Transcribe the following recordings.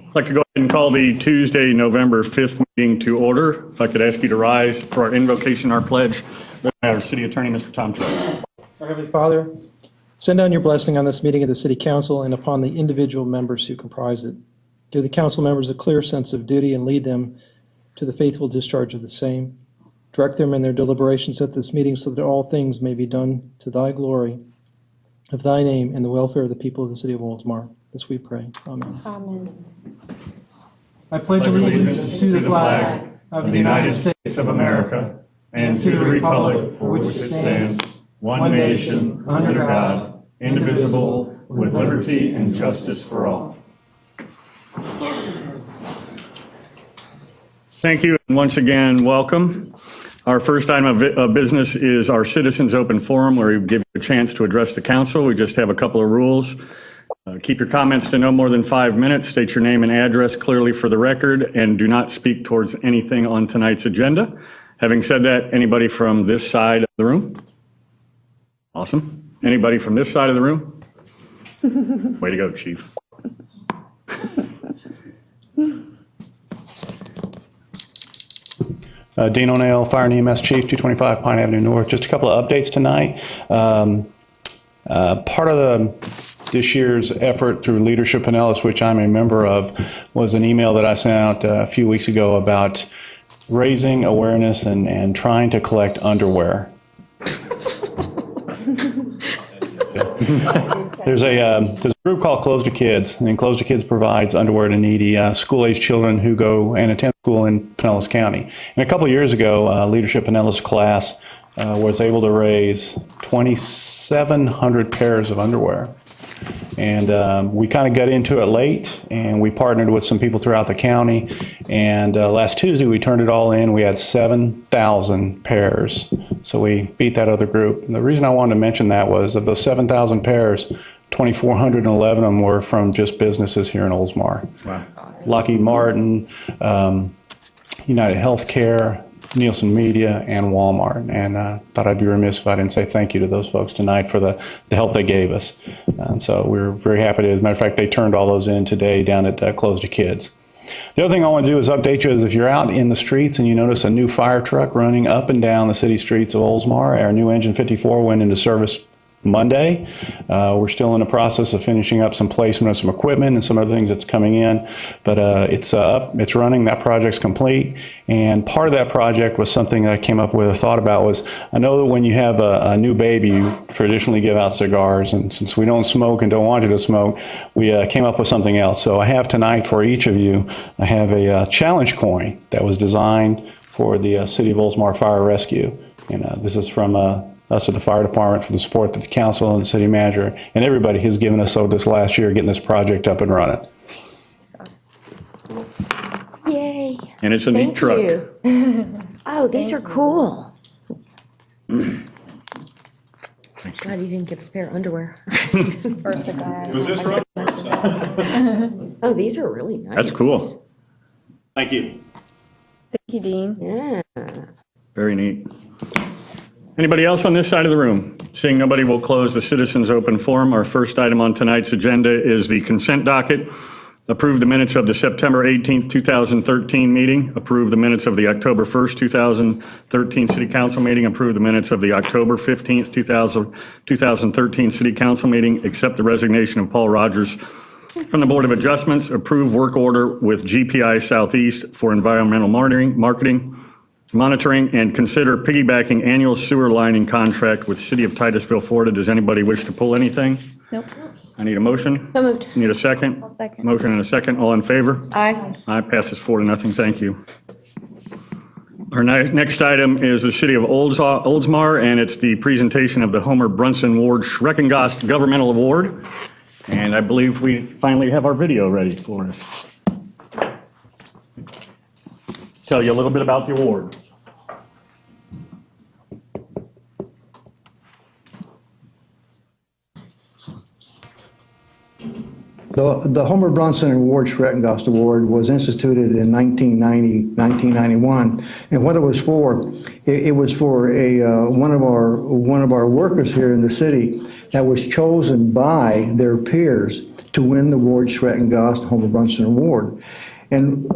I'd like to go ahead and call the Tuesday, November 5th meeting to order. If I could ask you to rise for our invocation, our pledge. Our City Attorney, Mr. Tom Travis. Our Heavenly Father, send down your blessing on this meeting of the City Council and upon the individual members who comprise it. Give the council members a clear sense of duty and lead them to the faithful discharge of the same. Direct them in their deliberations at this meeting so that all things may be done to thy glory, of thy name, and the welfare of the people of the city of Oldsmar. This we pray. Amen. Amen. I pledge allegiance to the flag of the United States of America and to the republic for which it stands, one nation, under God, indivisible, with liberty and justice for all. Thank you, and once again, welcome. Our first item of business is our Citizens Open Forum, where we give you a chance to address the council. We just have a couple of rules. Keep your comments to no more than 5 minutes. State your name and address clearly for the record, and do not speak towards anything on tonight's agenda. Having said that, anybody from this side of the room? Awesome. Anybody from this side of the room? Way to go, Chief. Dean O'Neill, Fire and EMS Chief, 225 Pine Avenue North. Just a couple of updates tonight. Part of this year's effort through Leadership Pinellas, which I'm a member of, was an email that I sent out a few weeks ago about raising awareness and trying to collect underwear. There's a group called Close to Kids, and Close to Kids provides underwear to needy school-age children who go and attend school in Pinellas County. And a couple of years ago, Leadership Pinellas class was able to raise 2,700 pairs of underwear. And we kind of got into it late, and we partnered with some people throughout the county. And last Tuesday, we turned it all in. We had 7,000 pairs. So we beat that other group. And the reason I wanted to mention that was of those 7,000 pairs, 2,411 of them were from just businesses here in Oldsmar. Wow. Awesome. Lockheed Martin, United Healthcare, Nielsen Media, and Walmart. And thought I'd be remiss if I didn't say thank you to those folks tonight for the help they gave us. And so we're very happy to. As a matter of fact, they turned all those in today down at Close to Kids. The other thing I want to do is update you is if you're out in the streets and you notice a new fire truck running up and down the city streets of Oldsmar, our new Engine 54 went into service Monday. We're still in the process of finishing up some placement of some equipment and some other things that's coming in, but it's up, it's running, that project's complete. And part of that project was something that I came up with, a thought about was, I know that when you have a new baby, you traditionally give out cigars, and since we don't smoke and don't want you to smoke, we came up with something else. So I have tonight for each of you, I have a challenge coin that was designed for the City of Oldsmar Fire Rescue. And this is from us at the fire department for the support that the council and the city manager and everybody has given us over this last year getting this project up and running. Yay. And it's a neat truck. Oh, these are cool. Glad you didn't give us a pair of underwear. Was this right? Oh, these are really nice. That's cool. Thank you. Thank you, Dean. Yeah. Very neat. Anybody else on this side of the room? Seeing nobody, we'll close the Citizens Open Forum. Our first item on tonight's agenda is the consent docket. Approve the minutes of the September 18th, 2013 meeting. Approve the minutes of the October 1st, 2013 City Council meeting. Approve the minutes of the October 15th, 2013 City Council meeting. Accept the resignation of Paul Rogers from the Board of Adjustments. Approve work order with GPI Southeast for environmental monitoring, and consider piggybacking annual sewer lining contract with City of Titusville, Florida. Does anybody wish to pull anything? Nope. I need a motion. So moved. Need a second? I'll second. Motion and a second. All in favor? Aye. Aye, passes 4-0. Thank you. Our next item is the City of Oldsmar, and it's the presentation of the Homer Brunson Ward Schreckengost Governmental Award. And I believe we finally have our video ready for us. Tell you a little bit about the award. The Homer Brunson and Ward Schreckengost Award was instituted in 1991, and what it was for, it was for one of our workers here in the city that was chosen by their peers to win the Ward Schrettengost Homer Brunson Award. And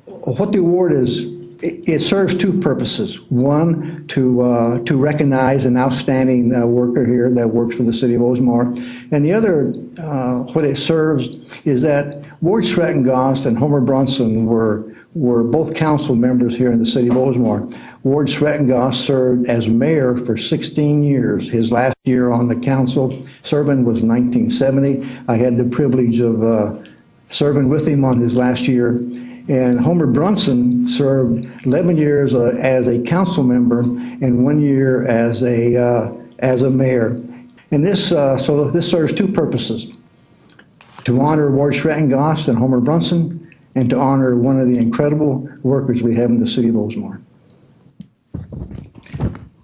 what the award is, it serves two purposes. One, to recognize an outstanding worker here that works for the city of Oldsmar. And the other, what it serves is that Ward Schrettengost and Homer Brunson were both council members here in the city of Oldsmar. Ward Schrettengost served as mayor for 16 years. His last year on the council serving was 1970. I had the privilege of serving with him on his last year. And Homer Brunson served 11 years as a council member and 1 year as a mayor. And this serves two purposes: to honor Ward Schrettengost and Homer Brunson, and to honor one of the incredible workers we have in the city of Oldsmar.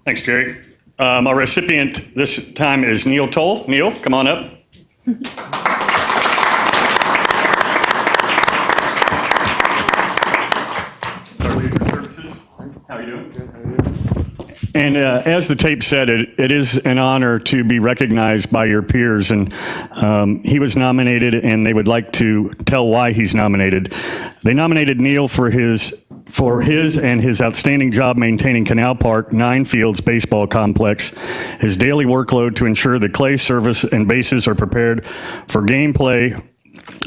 Thanks, Jerry. Our recipient this time is Neil Toll. Neil, come on up. How are you doing? Good. How are you? And as the tape said, it is an honor to be recognized by your peers. And he was nominated, and they would like to tell why he's nominated. They nominated Neil for his and his outstanding job maintaining Canal Park 9 Fields baseball complex, his daily workload to ensure the clay surface and bases are prepared for gameplay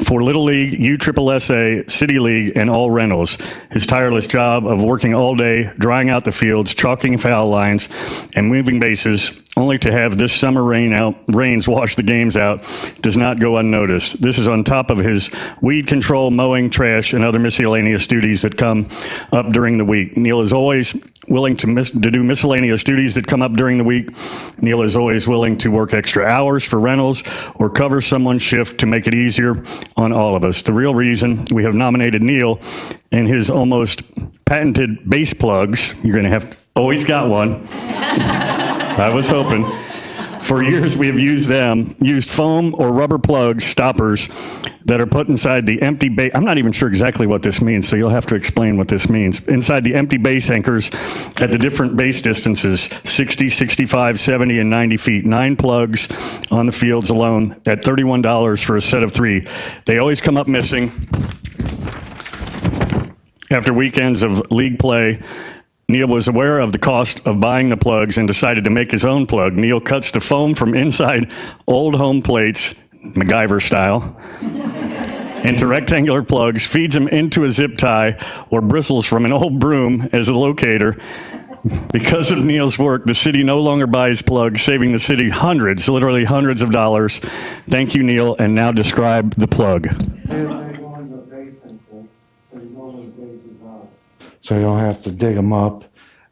for Little League, USSSA, City League, and all rentals. His tireless job of working all day, drying out the fields, chalking foul lines, and moving bases, only to have this summer rains wash the games out, does not go unnoticed. This is on top of his weed control, mowing, trash, and other miscellaneous duties that come up during the week. Neil is always willing to do miscellaneous duties that come up during the week. Neil is always willing to work extra hours for rentals or cover someone's shift to make it easier on all of us. The real reason we have nominated Neil and his almost patented base plugs, you're going to have, he's got one. I was hoping. For years, we have used foam or rubber plugs, stoppers, that are put inside the empty base. I'm not even sure exactly what this means, so you'll have to explain what this means. Inside the empty base anchors at the different base distances, 60, 65, 70, and 90 feet. 9 plugs on the fields alone at $31 for a set of 3. They always come up missing after weekends of league play. Neil was aware of the cost of buying the plugs and decided to make his own plug. Neil cuts the foam from inside old home plates, MacGyver style, into rectangular plugs, feeds them into a zip tie or bristles from an old broom as a locator. Because of Neil's work, the city no longer buys plugs, saving the city hundreds, literally hundreds of dollars. Thank you, Neil, and now describe the plug. So you don't have to dig them up,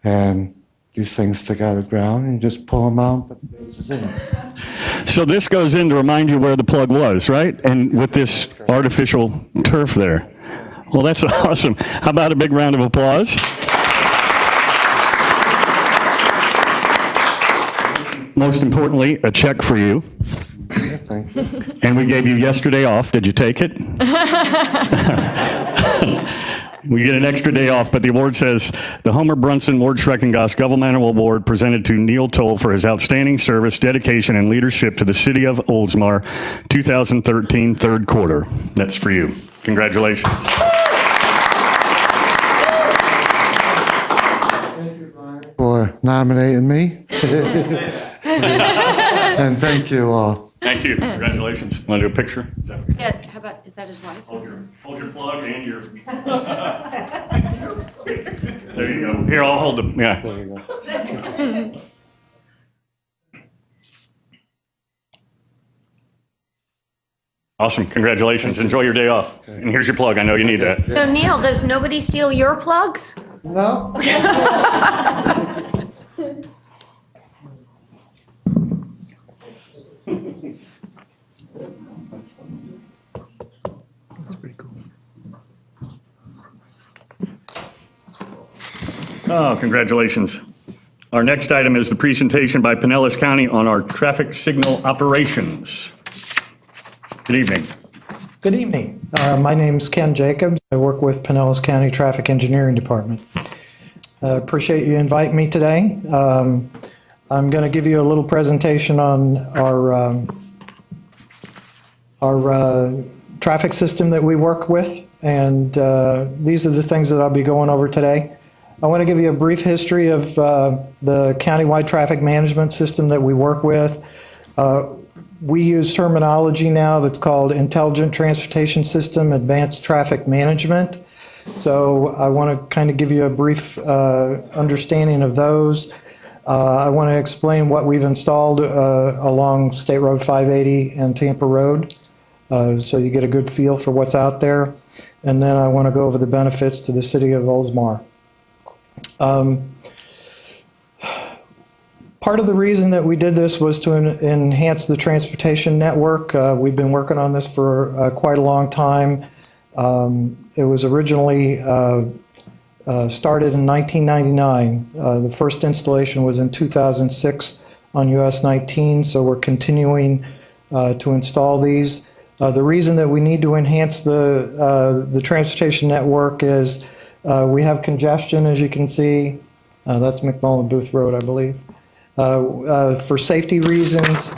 and these things stick out of the ground, and you just pull them out, put the bases in them. So this goes in to remind you where the plug was, right? And with this artificial turf there. Well, that's awesome. How about a big round of applause? Most importantly, a check for you. Yeah, thank you. And we gave you yesterday off. Did you take it? We get an extra day off, but the award says the Homer Brunson Ward Schreckengost Governmental Award presented to Neil Toll for his outstanding service, dedication, and leadership to the city of Oldsmar, 2013 third quarter. That's for you. Congratulations. Thank you, Brian, for nominating me. And thank you all. Thank you. Congratulations. Want to do a picture? Yeah, how about, is that his wife? Hold your plug and your. There you go. Here, I'll hold them. Yeah. There you go. Awesome. Congratulations. Enjoy your day off. And here's your plug. I know you need that. So Neil, does nobody steal your plugs? No? Oh, congratulations. Our next item is the presentation by Pinellas County on our traffic signal operations. Good evening. Good evening. My name's Ken Jacobs. I work with Pinellas County Traffic Engineering Department. Appreciate you inviting me today. I'm going to give you a little presentation on traffic system that we work with, and these are the things that I'll be going over today. I want to give you a brief history of the countywide traffic management system that we work with. We use terminology now that's called Intelligent Transportation System, Advanced Traffic Management. So I want to kind of give you a brief understanding of those. I want to explain what we've installed along State Road 580 and Tampa Road, so you get a good feel for what's out there. And then I want to go over the benefits to the city of Oldsmar. Part of the reason that we did this was to enhance the transportation network. We've been working on this for quite a long time. It was originally started in 1999. The first installation was in 2006 on US 19, so we're continuing to install these. The reason that we need to enhance the transportation network is we have congestion, as you can see. That's McMullen Booth Road, I believe. For safety reasons,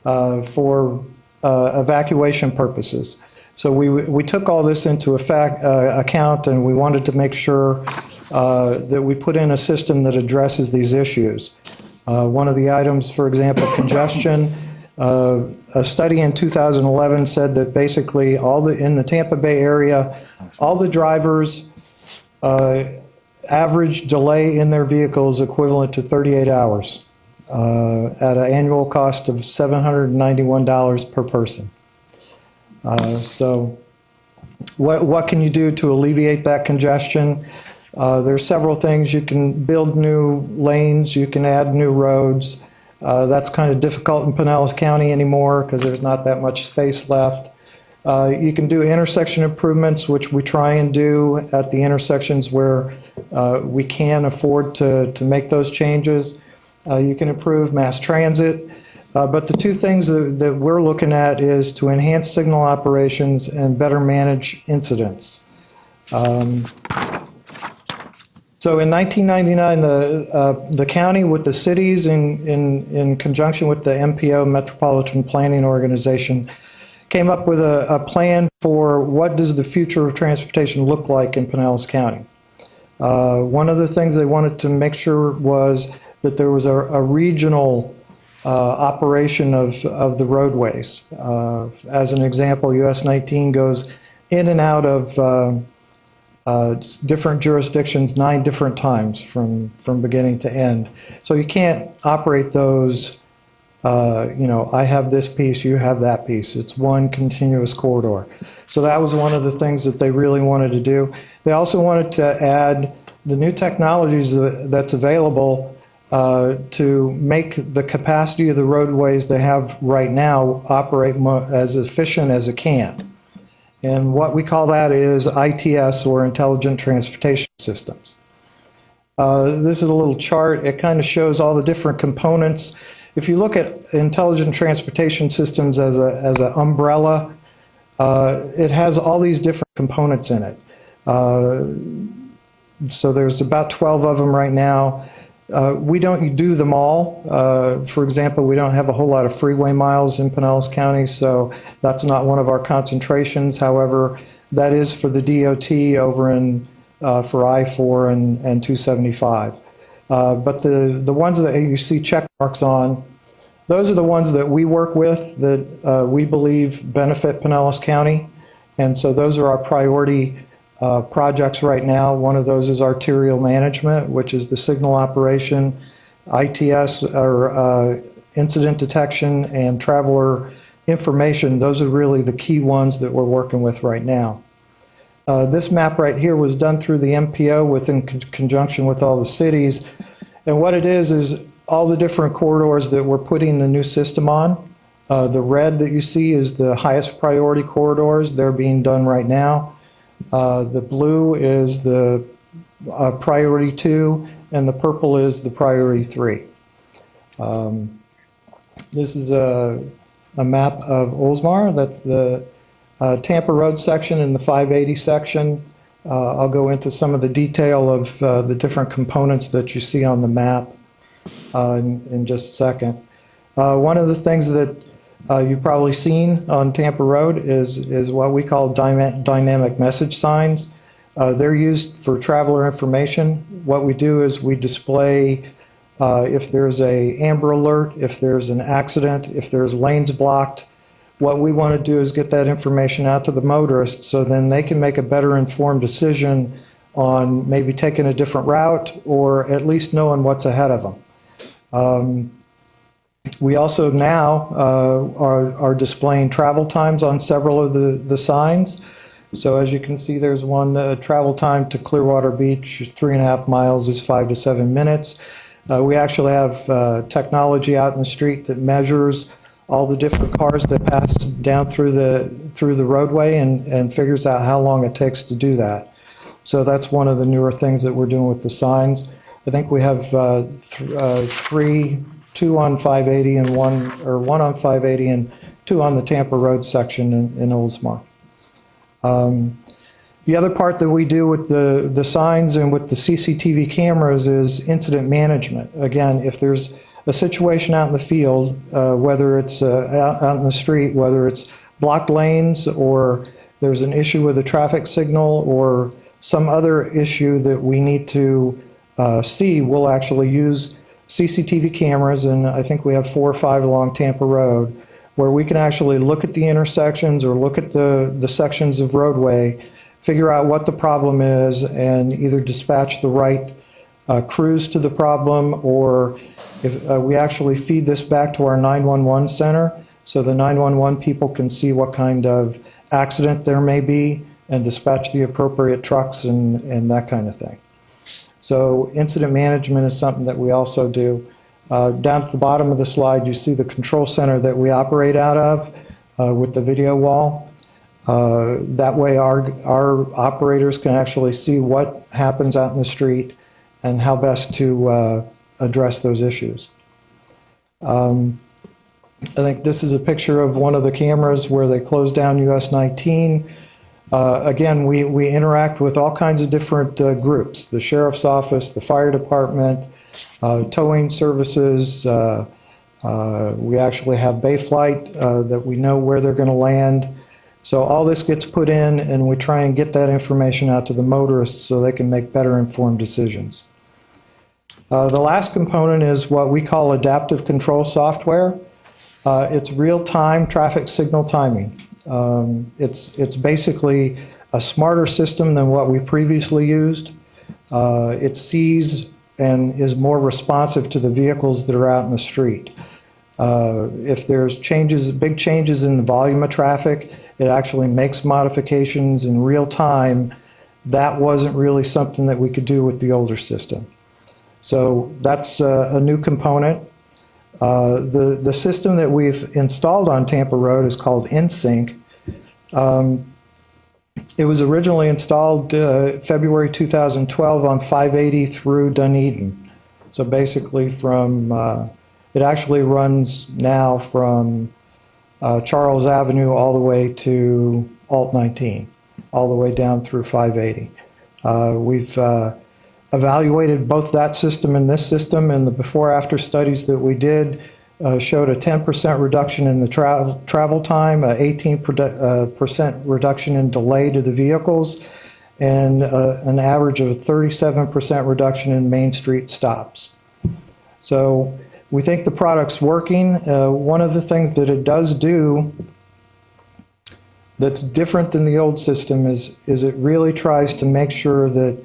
for evacuation purposes. So we took all this into account, and we wanted to make sure that we put in a system that addresses these issues. One of the items, for example, congestion. A study in 2011 said that basically in the Tampa Bay area, all the drivers average delay in their vehicles equivalent to 38 hours at an annual cost of $791 per person. So what can you do to alleviate that congestion? There's several things. You can build new lanes, you can add new roads. That's kind of difficult in Pinellas County anymore because there's not that much space left. You can do intersection improvements, which we try and do at the intersections where we can afford to make those changes. You can improve mass transit. But the two things that we're looking at is to enhance signal operations and better manage incidents. So in 1999, the county with the cities in conjunction with the MPO, Metropolitan Planning Organization, came up with a plan for what does the future of transportation look like in Pinellas County. One of the things they wanted to make sure was that there was a regional operation of the roadways. As an example, US 19 goes in and out of different jurisdictions 9 different times from beginning to end. So you can't operate those, I have this piece, you have that piece. It's one continuous corridor. So that was one of the things that they really wanted to do. They also wanted to add the new technologies that's available to make the capacity of the roadways they have right now operate as efficient as it can. And what we call that is ITS, or Intelligent Transportation Systems. This is a little chart. It kind of shows all the different components. If you look at Intelligent Transportation Systems as an umbrella, it has all these different components in it. So there's about 12 of them right now. We don't do them all. For example, we don't have a whole lot of freeway miles in Pinellas County, so that's not one of our concentrations. However, that is for the DOT over for I-4 and 275. But the ones that you see check marks on, those are the ones that we work with that we believe benefit Pinellas County. And so those are our priority projects right now. One of those is arterial management, which is the signal operation, ITS, or incident detection, and traveler information. Those are really the key ones that we're working with right now. This map right here was done through the MPO in conjunction with all the cities. And what it is all the different corridors that we're putting the new system on. The red that you see is the highest priority corridors. They're being done right now. The blue is the priority 2, and the purple is the priority 3. This is a map of Oldsmar. That's the Tampa Road section and the 580 section. I'll go into some of the detail of the different components that you see on the map in just a second. One of the things that you've probably seen on Tampa Road is what we call dynamic message signs. They're used for traveler information. What we do is we display if there's a amber alert, if there's an accident, if there's lanes blocked. What we want to do is get that information out to the motorists so then they can make a better informed decision on maybe taking a different route or at least knowing what's ahead of them. We also now are displaying travel times on several of the signs. So as you can see, there's one travel time to Clearwater Beach, 3.5 miles is 5 to 7 minutes. We actually have technology out in the street that measures all the different cars that pass down through the roadway and figures out how long it takes to do that. So that's one of the newer things that we're doing with the signs. I think we have two on 580 and one on 580 and two on the Tampa Road section in Oldsmar. The other part that we do with the signs and with the CCTV cameras is incident management. Again, if there's a situation out in the field, whether it's out in the street, whether it's blocked lanes or there's an issue with a traffic signal or some other issue that we need to see, we'll actually use CCTV cameras, and I think we have 4 or 5 along Tampa Road, where we can actually look at the intersections or look at the sections of roadway, figure out what the problem is, and either dispatch the right crews to the problem, or if we actually feed this back to our 911 center, so the 911 people can see what kind of accident there may be and dispatch the appropriate trucks and that kind of thing. So incident management is something that we also do. Down at the bottom of the slide, you see the control center that we operate out of with the video wall. That way our operators can actually see what happens out in the street and how best to address those issues. I think this is a picture of one of the cameras where they closed down US 19. Again, we interact with all kinds of different groups, the sheriff's office, the fire department, towing services. We actually have bay flight that we know where they're going to land. So all this gets put in, and we try and get that information out to the motorists so they can make better informed decisions. The last component is what we call adaptive control software. It's real-time traffic signal timing. It's basically a smarter system than what we previously used. It sees and is more responsive to the vehicles that are out in the street. If there's big changes in the volume of traffic, it actually makes modifications in real time. That wasn't really something that we could do with the older system. So that's a new component. The system that we've installed on Tampa Road is called InSync. It was originally installed February 2012 on 580 through Dunedin. So basically it actually runs now from Charles Avenue all the way to Alt 19, all the way down through 580. We've evaluated both that system and this system, and the before-after studies that we did showed a 10% reduction in the travel time, an 18% reduction in delay to the vehicles, and an average of a 37% reduction in Main Street stops. So we think the product's working. One of the things that it does do that's different than the old system is it really tries to make sure that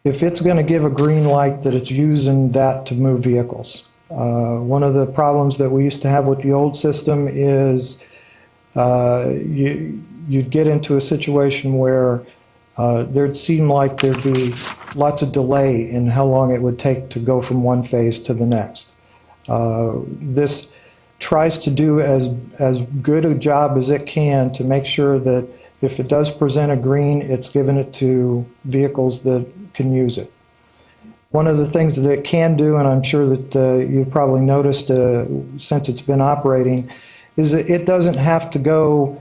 if it's going to give a green light, that it's using that to move vehicles. One of the problems that we used to have with the old system is you'd get into a situation where there'd seem like there'd be lots of delay in how long it would take to go from one phase to the next. This tries to do as good a job as it can to make sure that if it does present a green, it's given it to vehicles that can use it. One of the things that it can do, and I'm sure that you've probably noticed since it's been operating, is that it doesn't have to go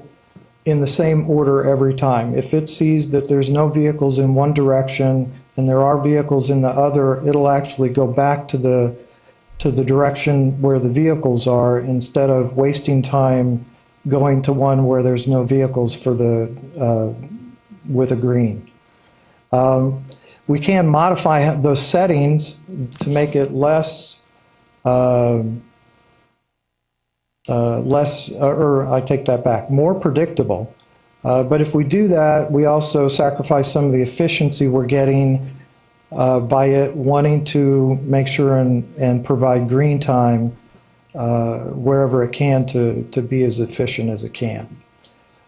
in the same order every time. If it sees that there's no vehicles in one direction and there are vehicles in the other, it'll actually go back to the to the direction where the vehicles are instead of wasting time going to one where there's no vehicles for with a green. We can modify those settings to make it less, or I take that back, more predictable. But if we do that, we also sacrifice some of the efficiency we're getting by it wanting to make sure and provide green time wherever it can to be as efficient as it can.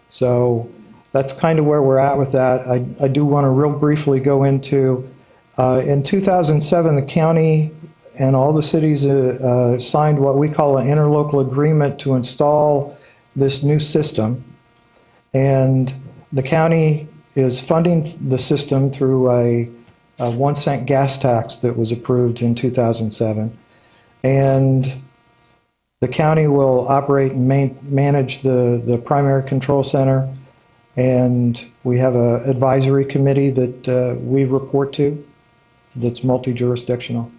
So that's kind of where we're at with that. I do want to real briefly go into, in 2007, the county and all the cities signed what we call an interlocal agreement to install this new system. And the county is funding the system through a 1 cent gas tax that was approved in 2007. And the county will operate and manage the primary control center. And we have an advisory committee that we report to that's multi-jurisdictional.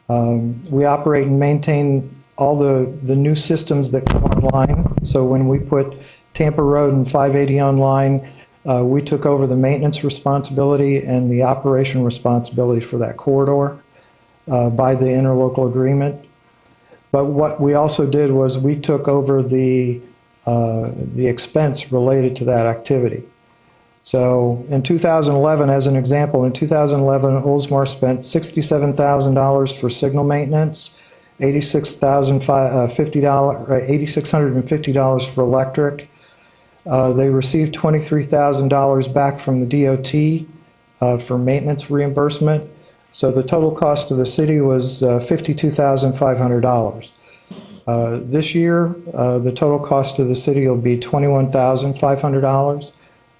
We operate and maintain all the new systems that come online. So when we put Tampa Road and 580 online, we took over the maintenance responsibility and the operation responsibility for that corridor by the interlocal agreement. But what we also did was we took over the expense related to that activity. So in 2011, as an example, in 2011, Oldsmar spent $67,000 for signal maintenance, $8,650 for electric. They received $23,000 back from the DOT for maintenance reimbursement. So the total cost of the city was $52,500. This year, the total cost of the city will be $21,500.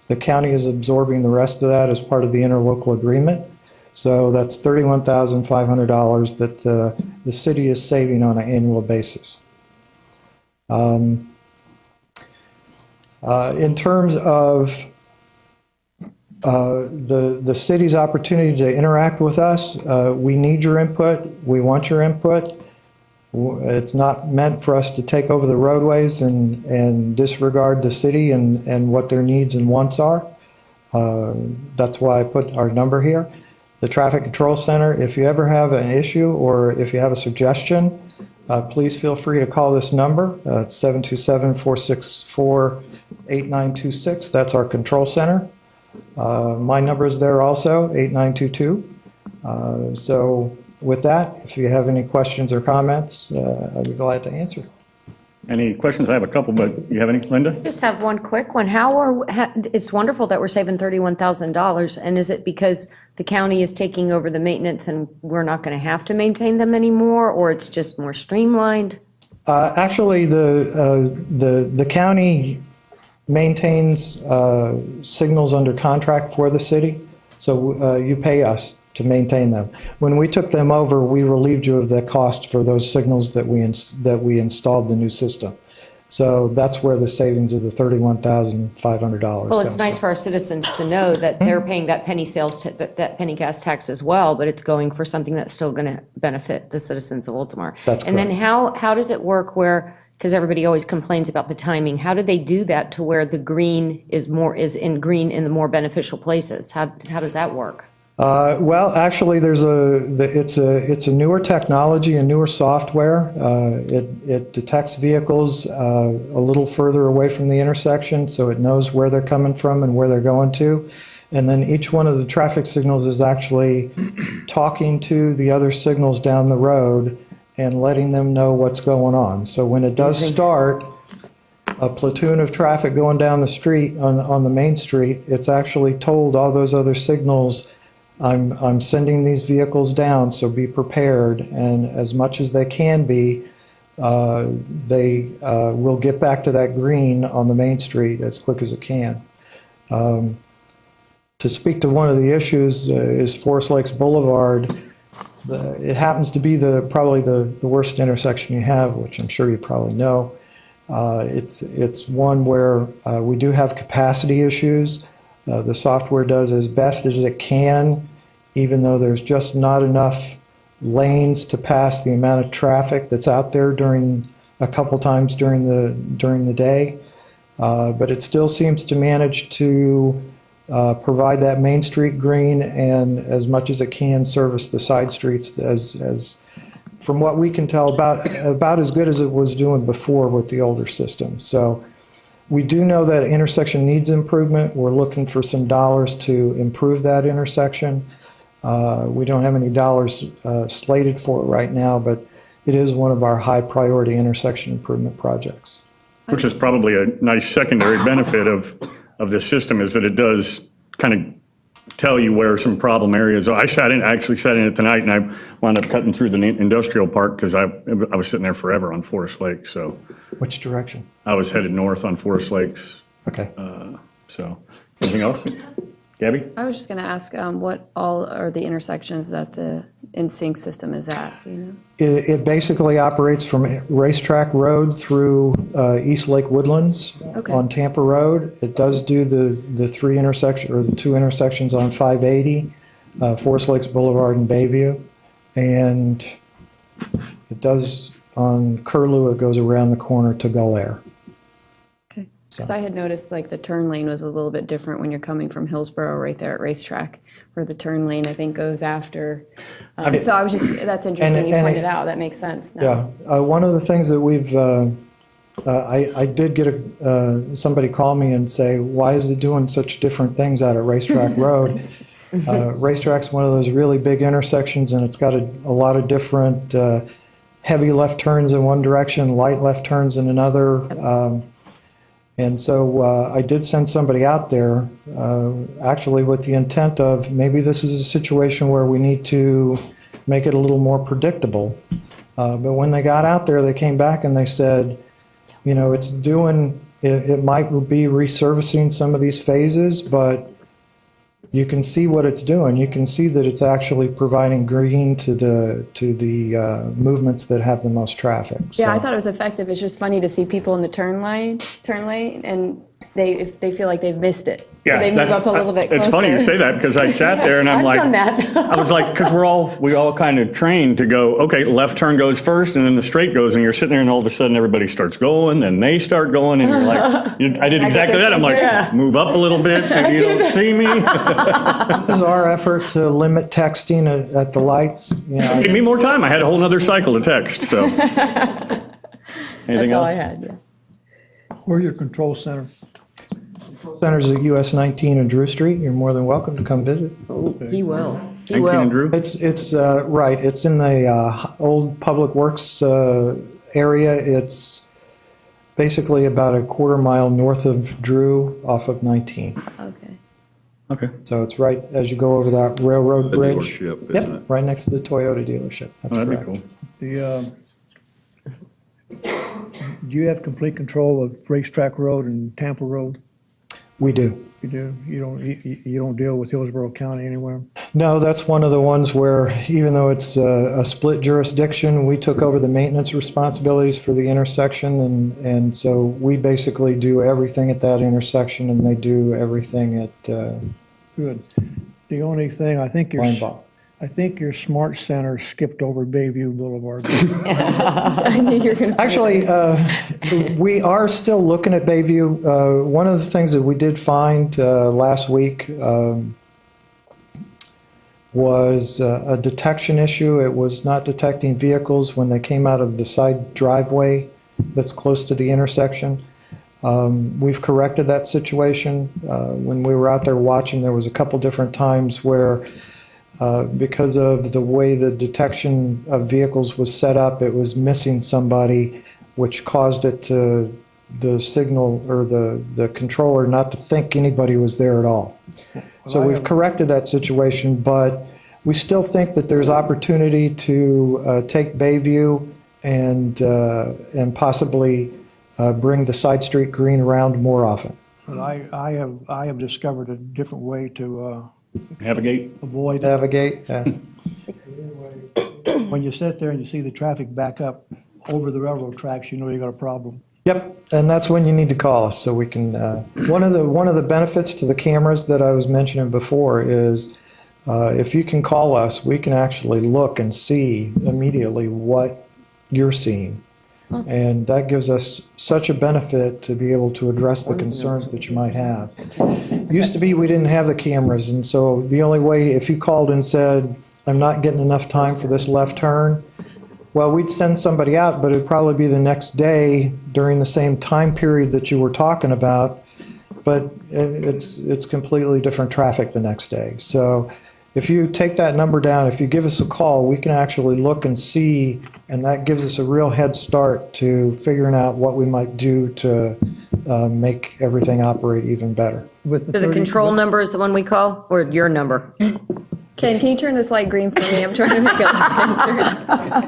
The county is absorbing the rest of that as part of the interlocal agreement. So that's $31,500 that the city is saving on an annual basis. In terms of the city's opportunity to interact with us, we need your input. We want your input. It's not meant for us to take over the roadways and disregard the city and what their needs and wants are. That's why I put our number here. The Traffic Control Center, if you ever have an issue or if you have a suggestion, please feel free to call this number. It's 727-464-8926. That's our control center. My number is there also, 8922. So with that, if you have any questions or comments, I'd be glad to answer. Any questions? I have a couple, but you have any, Linda? Just have one quick one. It's wonderful that we're saving $31,000, and is it because the county is taking over the maintenance and we're not going to have to maintain them anymore, or it's just more streamlined? Actually, the county maintains signals under contract for the city, so you pay us to maintain them. When we took them over, we relieved you of the cost for those signals that we installed the new system. So that's where the savings of the $31,500. Well, it's nice for our citizens to know that they're paying that penny sales, that penny gas tax as well, but it's going for something that's still going to benefit the citizens of Oldsmar. That's And then correct. how does it work where, because everybody always complains about the timing, how do they do that to where the green is in green in the more beneficial places? How does that work? Well, actually, it's a newer technology, a newer software. It detects vehicles a little further away from the intersection, so it knows where they're coming from and where they're going to. And then each one of the traffic signals is actually talking to the other signals down the road and letting them know what's going on. So when it does start, a platoon of traffic going down the street on the main street, it's actually told all those other signals, I'm sending these vehicles down, so be prepared. And as much as they can be, they will get back to that green on the main street as quick as it can. To speak to one of the issues is Forest Lakes Boulevard. It happens to be probably the worst intersection you have, which I'm sure you probably know. It's one where we do have capacity issues. The software does as best as it can, even though there's just not enough lanes to pass the amount of traffic that's out there during a couple times during the day. But it still seems to manage to provide that Main Street green and as much as it can service the side streets as from what we can tell about as good as it was doing before with the older system. So we do know that intersection needs improvement. We're looking for some dollars to improve that intersection. We don't have any dollars slated for it right now, but it is one of our high priority intersection improvement projects. Which is probably a nice secondary benefit of this system, is that it does kind of tell you where some problem areas are. I actually sat in it tonight, and I wound up cutting through the industrial park because I was sitting there forever on Forest Lake. So Which direction? I was headed north on Forest Lakes. Okay. So anything else? Gabby? I was just going to ask, what all are the intersections that the in-sync system is at? Do you know? It basically operates from Racetrack Road through East Lake Woodlands Okay. on Tampa Road. It does do the three intersections, or the two intersections on 580, Forest Lakes Boulevard and Bayview. And it does on Curlew, it goes around the corner to Gul'Air. Okay. Because I had noticed like the turn lane was a little bit different when you're coming from Hillsborough right there at Racetrack, where the turn lane I think goes after. So I was just, that's interesting you pointed out. That makes sense now. Yeah, one of the things that we've, I did get somebody call me and say, why is it doing such different things out at Racetrack Road? Racetrack's one of those really big intersections, and it's got a lot of different heavy left turns in one direction, light left turns in another. And so I did send somebody out there, actually with the intent of maybe this is a situation where we need to make it a little more predictable. But when they got out there, they came back and they said, you know, it might be resurfacing some of these phases, but you can see what it's doing. You can see that it's actually providing green to the movements that have the most traffic. Yeah, I So- thought it was effective. It's just funny to see people in the turn lane, and if they feel like they've missed it. So they move up a little bit closer. It's funny you say that because I sat there and I'm I've like, done that. I was like, because we all kind of trained to go, okay, left turn goes first and then the straight goes, and you're sitting there and all of a sudden everybody starts going, then they start going, and you're like, I did exactly that. I'm like, Yeah. move up a little bit, maybe you don't see me. This is our effort to limit texting at the lights. You know, Give me more time. I had a whole nother cycle to text, so. Anything That's all I else? had, yeah. Where's your control center? Center's at US 19 and Drew Street. You're more than welcome to come visit. He will. He 19 and will. Drew? It's right. It's in the old Public Works area. It's basically about a quarter mile north of Drew off of 19. Okay. Okay. So it's right as you go over that railroad The bridge. dealership, Yep, isn't it? right next to the Toyota dealership. That's Oh, that'd be correct. cool. Do you have complete control of Racetrack Road and Tampa Road? We do. You do? You don't deal with Hillsborough County anywhere? No, that's one of the ones where, even though it's a split jurisdiction, we took over the maintenance responsibilities for the intersection, and so we basically do everything at that intersection, and they do everything at Good. The only thing, Weinbach. I think your smart center skipped over Bayview Boulevard. I knew you were going to. Actually, we are still looking at Bayview. One of the things that we did find last week was a detection issue. It was not detecting vehicles when they came out of the side driveway that's close to the intersection. We've corrected that situation. When we were out there watching, there was a couple different times where because of the way the detection of vehicles was set up, it was missing somebody, which caused it to the signal or the controller not to think anybody was there at all. So we've corrected that situation, but we still think that there's opportunity to take Bayview and possibly bring the side street green around more often. But I have discovered a different way to Navigate. avoid it. Navigate. When you sit there and you see the traffic back up over the railroad tracks, you know you got a problem. Yep, and that's when you need to call us so we can. One of the benefits to the cameras that I was mentioning before is If you can call us, we can actually look and see immediately what you're seeing. And that gives us such a benefit to be able to address the concerns that you might have. Used to be we didn't have the cameras, and so the only way, if you called and said, I'm not getting enough time for this left turn, well, we'd send somebody out, but it'd probably be the next day during the same time period that you were talking about, but it's completely different traffic the next day. So if you take that number down, if you give us a call, we can actually look and see, and that gives us a real head start to figuring out what we might do to make everything operate even better. With So the control number is the one we call, or your number? Ken, can you turn this light green for me? I'm trying to make a left-hand turn.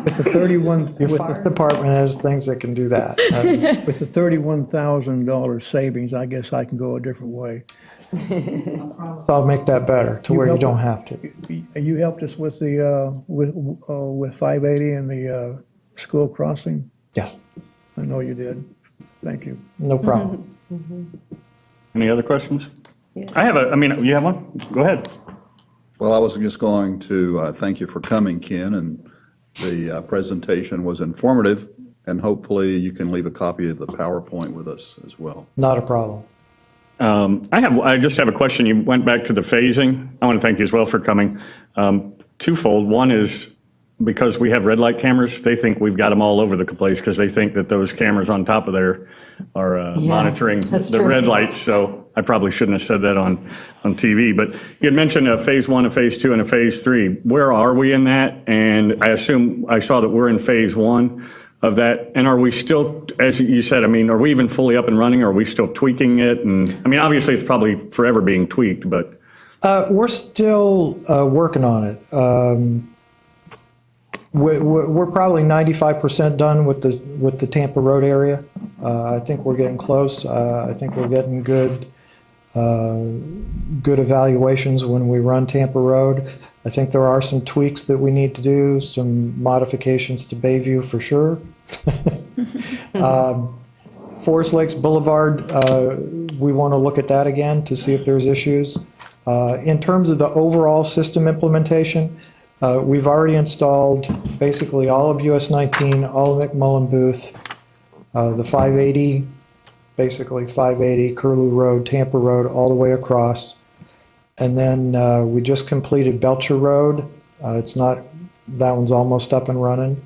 With the 31, Your with fire the, department has things that can do that. with the $31,000 savings, I guess I can go a different way. I'll make that better to where you don't have to. You helped us with the, with 580 and the school crossing? Yes, I know you did. Thank you. no problem. Any other questions? I have you have one? Go ahead. Well, I was just going to thank you for coming, Ken, and the presentation was informative, and hopefully you can leave a copy of the PowerPoint with us as well. Not a problem. I just have a question. You went back to the phasing. I want to thank you as well for coming. Twofold. One is because we have red light cameras, they think we've got them all over the place because they think that those cameras on top of there are monitoring the red lights. So I probably shouldn't have said that on TV. But you had mentioned a phase 1, a phase 2, and a phase 3. Where are we in that? And I assume I saw that we're in phase 1 of that. And are we still, as you said, are we even fully up and running? Or are we still tweaking it? And obviously it's probably forever being tweaked, but. We're still working on it. We're probably 95% done with the Tampa Road area. I think we're getting close. I think we're getting good evaluations when we run Tampa Road. I think there are some tweaks that we need to do, some modifications to Bayview for sure. Forest Lakes Boulevard, we want to look at that again to see if there's issues. In terms of the overall system implementation, we've already installed basically all of US 19, all of McMullen Booth, the 580, basically 580, Curlew Road, Tampa Road, all the way across. And then we just completed Belcher Road. That one's almost up and running.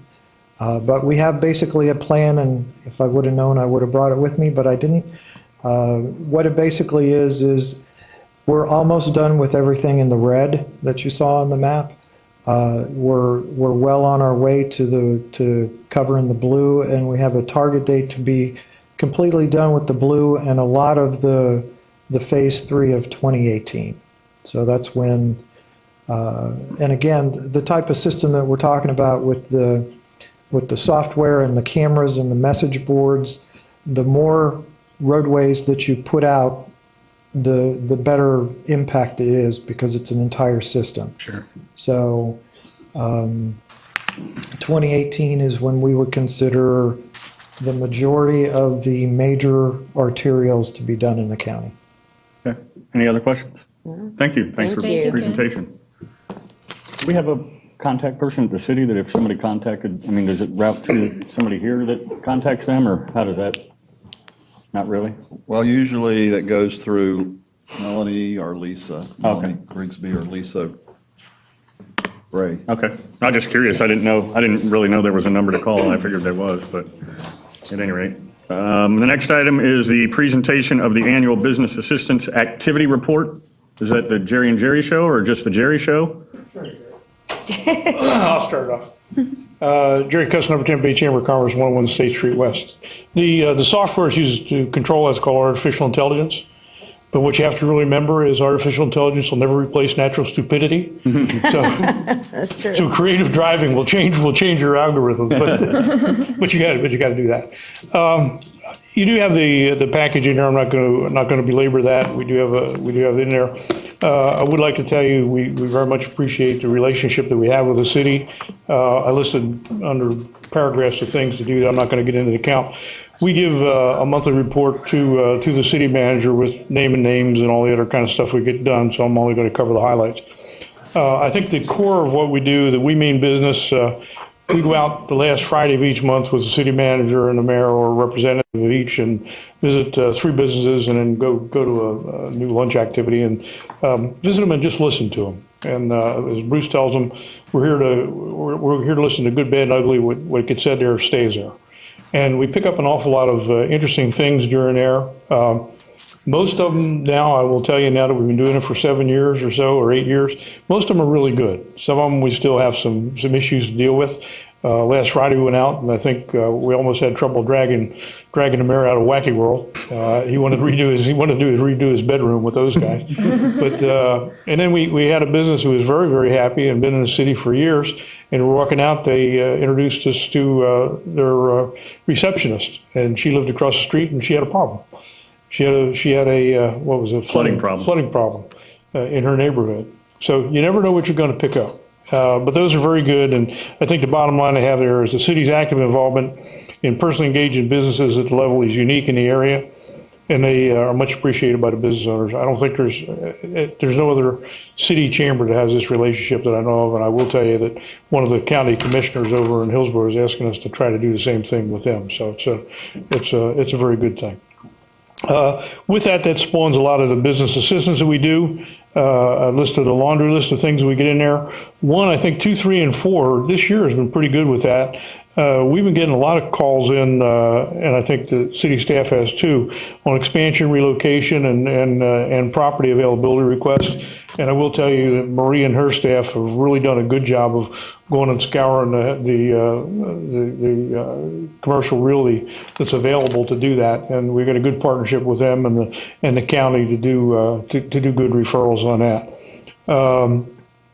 But we have basically a plan, and if I would have known, I would have brought it with me, but I didn't. What it basically is we're almost done with everything in the red that you saw on the map. We're well on our way to covering the blue, and we have a target date to be completely done with the blue and a lot of the phase 3 of 2018. So that's when, and again, the type of system that we're talking about with the software and the cameras and the message boards, the more roadways that you put out, the better impact it is because it's an entire system. Sure. So 2018 is when we would consider the majority of the major arterials to be done in the county. Okay. Any other questions? Thank you. Thanks for the presentation. Do we have a contact person at the city that if somebody contacted, does it route to somebody here that contacts them, or how does that? Not really? Well, usually that goes through Melanie or Lisa. Okay. Melanie Grigsby or Lisa Ray. Okay. I was just curious. I didn't really know there was a number to call. I figured there was, but at any rate. The next item is the presentation of the annual Business Assistance Activity Report. Is that the Jerry and Jerry show or just the Jerry show? I'll start off. Jerry Cussin, number 10 Bay Chamber of Commerce, 101 State Street West. The software is used to control what's called artificial intelligence. But what you have to really remember is artificial intelligence will never replace natural stupidity. So, That's true. so creative driving will change your algorithm, but you got to do that. You do have the package in there. I'm not going to belabor that. We do have it in there. I would like to tell you we very much appreciate the relationship that we have with the city. I listed under paragraphs of things to do that I'm not going to get into the count. We give a monthly report to the city manager with name and names and all the other kind of stuff we get done, so I'm only going to cover the highlights. I think the core of what we do, that we mean business, we go out the last Friday of each month with the city manager and the mayor or a representative of each and visit 3 businesses and then go to a new lunch activity and visit them and just listen to them. And as Bruce tells them, we're here to listen to good, bad, and ugly. What gets said there stays there. And we pick up an awful lot of interesting things during there. Most of them now, I will tell you now that we've been doing it for 7 years or so, or 8 years, most of them are really good. Some of them we still have some issues to deal with. Last Friday we went out, and I think we almost had trouble dragging the mayor out of Wacky World. He wanted to redo his bedroom with those guys. But and then we had a business who was very, very happy and been in the city for years. And we're walking out, they introduced us to their receptionist, and she lived across the street, and she had a problem. She had a what was it? Flooding problem in her neighborhood. So you never know what you're going to pick up. But those are very good, and I think the bottom line I have there is the city's active involvement in personally engaging businesses at the level is unique in the area, and they are much appreciated by the business owners. I don't think there's no other city chamber that has this relationship that I know of, and I will tell you that one of the county commissioners over in Hillsborough is asking us to try to do the same thing with them. So it's a very good thing. With that spawns a lot of the business assistance that we do. I listed a laundry list of things we get in there. 1, I think 2, 3, and 4, this year has been pretty good with that. We've been getting a lot of calls in, and I think the city staff has too, on expansion, relocation, and property availability requests. And I will tell you that Marie and her staff have really done a good job of going and scouring the commercial realty that's available to do that. And we've got a good partnership with them and the county to do good referrals on that.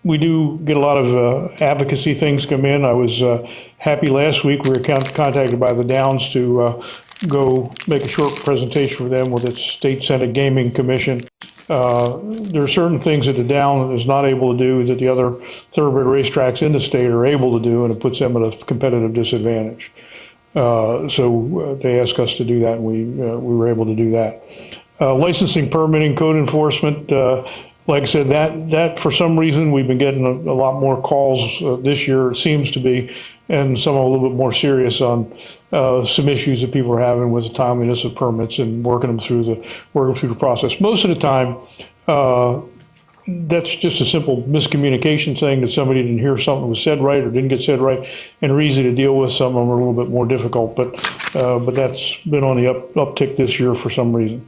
We do get a lot of advocacy things come in. I was happy last week we were contacted by the Downs to go make a short presentation for them with its State Senate Gaming Commission. There are certain things that the Down is not able to do that the other thoroughbred racetracks in the state are able to do, and it puts them at a competitive disadvantage. So they asked us to do that, and we were able to do that. Licensing, permitting, code enforcement. Like I said, that for some reason we've been getting a lot more calls this year, it seems to be, and some are a little bit more serious on some issues that people are having with the timeliness of permits and working through the process. Most of the time, that's just a simple miscommunication thing that somebody didn't hear something was said right or didn't get said right, and are easy to deal with. Some of them are a little bit more difficult, but that's been on the uptick this year for some reason.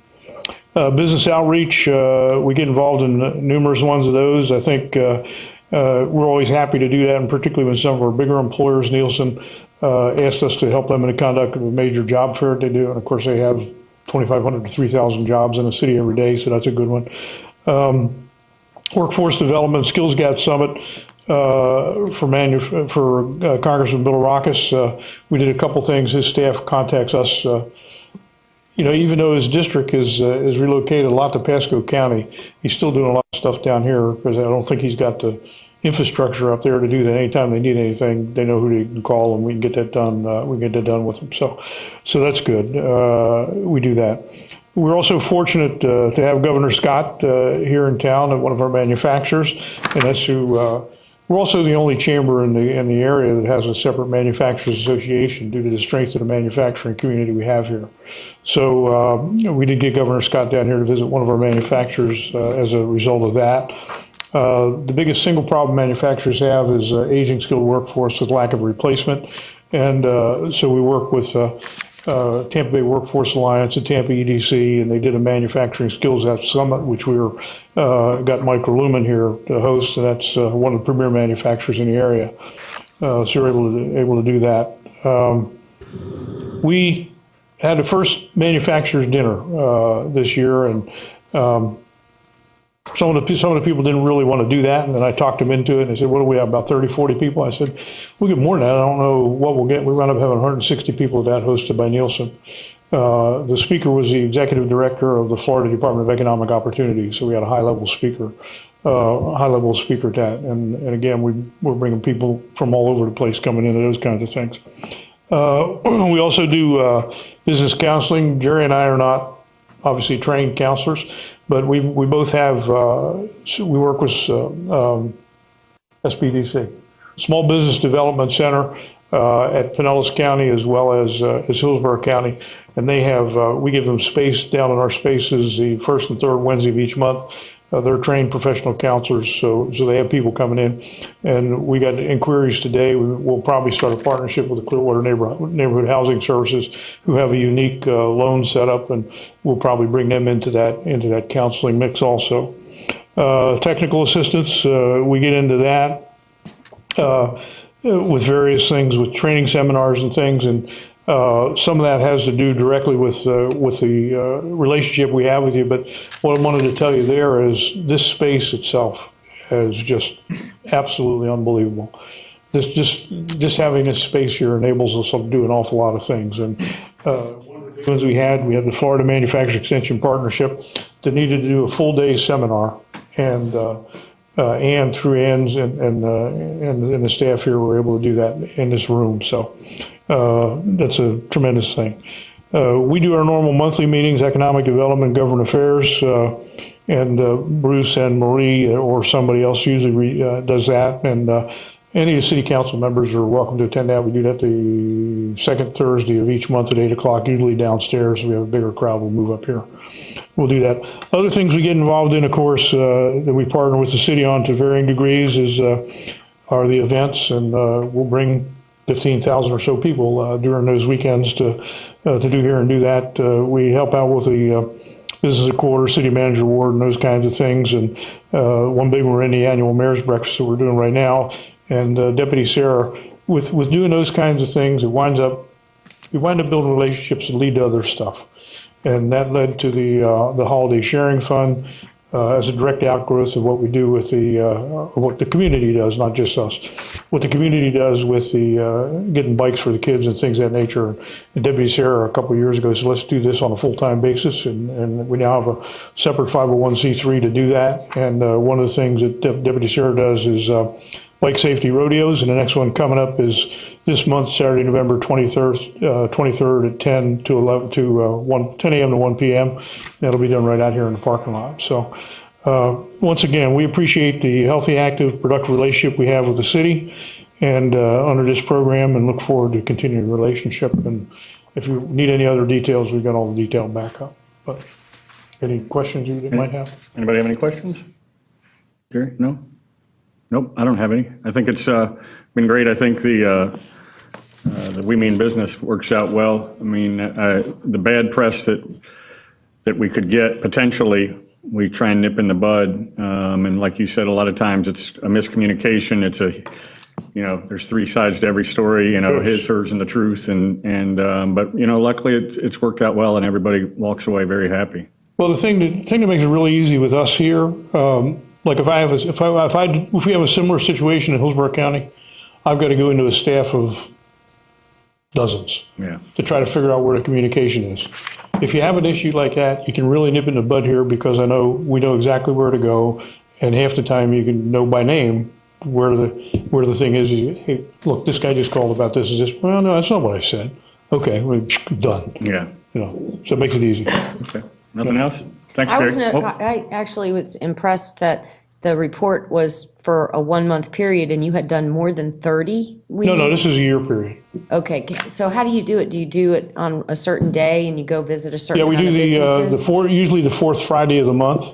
Business outreach, we get involved in numerous ones of those. I think we're always happy to do that, and particularly when some of our bigger employers, Nielsen, asked us to help them in the conduct of a major job fair that they do. And of course, they have 2,500 to 3,000 jobs in the city every day, so that's a good one. Workforce development, Skills Gap Summit for Congressman Bill Rockus. We did a couple things. His staff contacts us. Even though his district is relocated a lot to Pasco County, he's still doing a lot of stuff down here because I don't think he's got the infrastructure up there to do that. Anytime they need anything, they know who they can call, and we can get that done. We can get that done with them. So that's good. We do that. We're also fortunate to have Governor Scott here in town at one of our manufacturers, and that's who. We're also the only chamber in the area that has a separate manufacturers association due to the strength of the manufacturing community we have here. So we did get Governor Scott down here to visit one of our manufacturers as a result of that. The biggest single problem manufacturers have is aging skilled workforce with lack of replacement. And so we work with Tampa Bay Workforce Alliance and Tampa EDC, and they did a manufacturing skills summit, which we got Mike Lumen here to host, and that's one of the premier manufacturers in the area. So we're able to do that. We had the first manufacturers dinner this year, and some of the people didn't really want to do that, and then I talked them into it, and they said, what do we have, about 30, 40 people? I said, we'll get more than that. I don't know what we'll get. We wound up having 160 people at that, hosted by Nielsen. The speaker was the executive director of the Florida Department of Economic Opportunity, so we had a high-level speaker at that. And again, we're bringing people from all over the place coming into those kinds of things. We also do business counseling. Jerry and I are not obviously trained counselors, but we both have, we work with SBDC. Small Business Development Center at Pinellas County as well as Hillsborough County. And they have, we give them space down in our spaces the first and third Wednesday of each month. They're trained professional counselors, so they have people coming in. And we got inquiries today. We'll probably start a partnership with the Clearwater Neighborhood Housing Services, who have a unique loan setup, and we'll probably bring them into that counseling mix also. Technical assistance, we get into that with various things, with training seminars and things, and some of that has to do directly with the relationship we have with you. But what I wanted to tell you there is this space itself is just absolutely unbelievable. Just having this space here enables us to do an awful lot of things. And one of the ones we had the Florida Manufacturers Extension Partnership that needed to do a full day seminar, and Ann, through Ann's and the staff here, were able to do that in this room. So that's a tremendous thing. We do our normal monthly meetings, economic development, government affairs, and Bruce and Marie or somebody else usually does that. And any of the city council members are welcome to attend that. We do that the second Thursday of each month at 8 o'clock, usually downstairs. We have a bigger crowd, we'll move up here. We'll do that. Other things we get involved in, of course, that we partner with the city on to varying degrees are the events, and we'll bring 15,000 or so people during those weekends to do here and do that. We help out with the Business a Quarter, City Manager Award, and those kinds of things. And one big one, we're in the annual Mayor's Breakfast that we're doing right now. And Deputy Sarah, with doing those kinds of things, we wind up building relationships that lead to other stuff. And that led to the Holiday Sharing Fund as a direct outgrowth of what we do with what the community does, not just us. What the community does with the getting bikes for the kids and things of that nature. And Deputy Sarah, a couple of years ago, said, let's do this on a full-time basis. And we now have a separate 501c3 to do that. And one of the things that Deputy Sarah does is bike safety rodeos. And the next one coming up is this month, Saturday, November 23rd at 10 a.m. to 1 p.m. That'll be done right out here in the parking lot. So once again, we appreciate the healthy, active, productive relationship we have with the city and under this program, and look forward to continuing the relationship. And if you need any other details, we've got all the detailed backup. But any questions you might have? Anybody have any questions? Jerry? No? Nope, I don't have any. I think it's been great. I think the We Mean Business works out well. I mean, the bad press that we could get potentially, we try and nip in the bud. And like you said, a lot of times it's a miscommunication. It's there's three sides to every story, his, hers, and the truth. But luckily it's worked out well, and everybody walks away very happy. Well, the thing that makes it really easy with us here, like if we have a similar situation in Hillsborough County, I've got to go into a staff of dozens to try to figure out where the communication is. If you have an issue like that, you can really nip in the bud here, because we know exactly where to go, and half the time you can know by name where the thing is. Hey, look, this guy just called about this. Is this? Well, no, that's not what I said. Okay, we're done. Yeah. So it makes it easy. Okay. Nothing else? Thanks, Jerry. I actually was impressed that the report was for a 1 month period, and you had done more than 30? No, this is a year period. Okay, so how do you do it? Do you do it on a certain day and you go visit a certain we amount of do businesses? usually the fourth Friday of the month.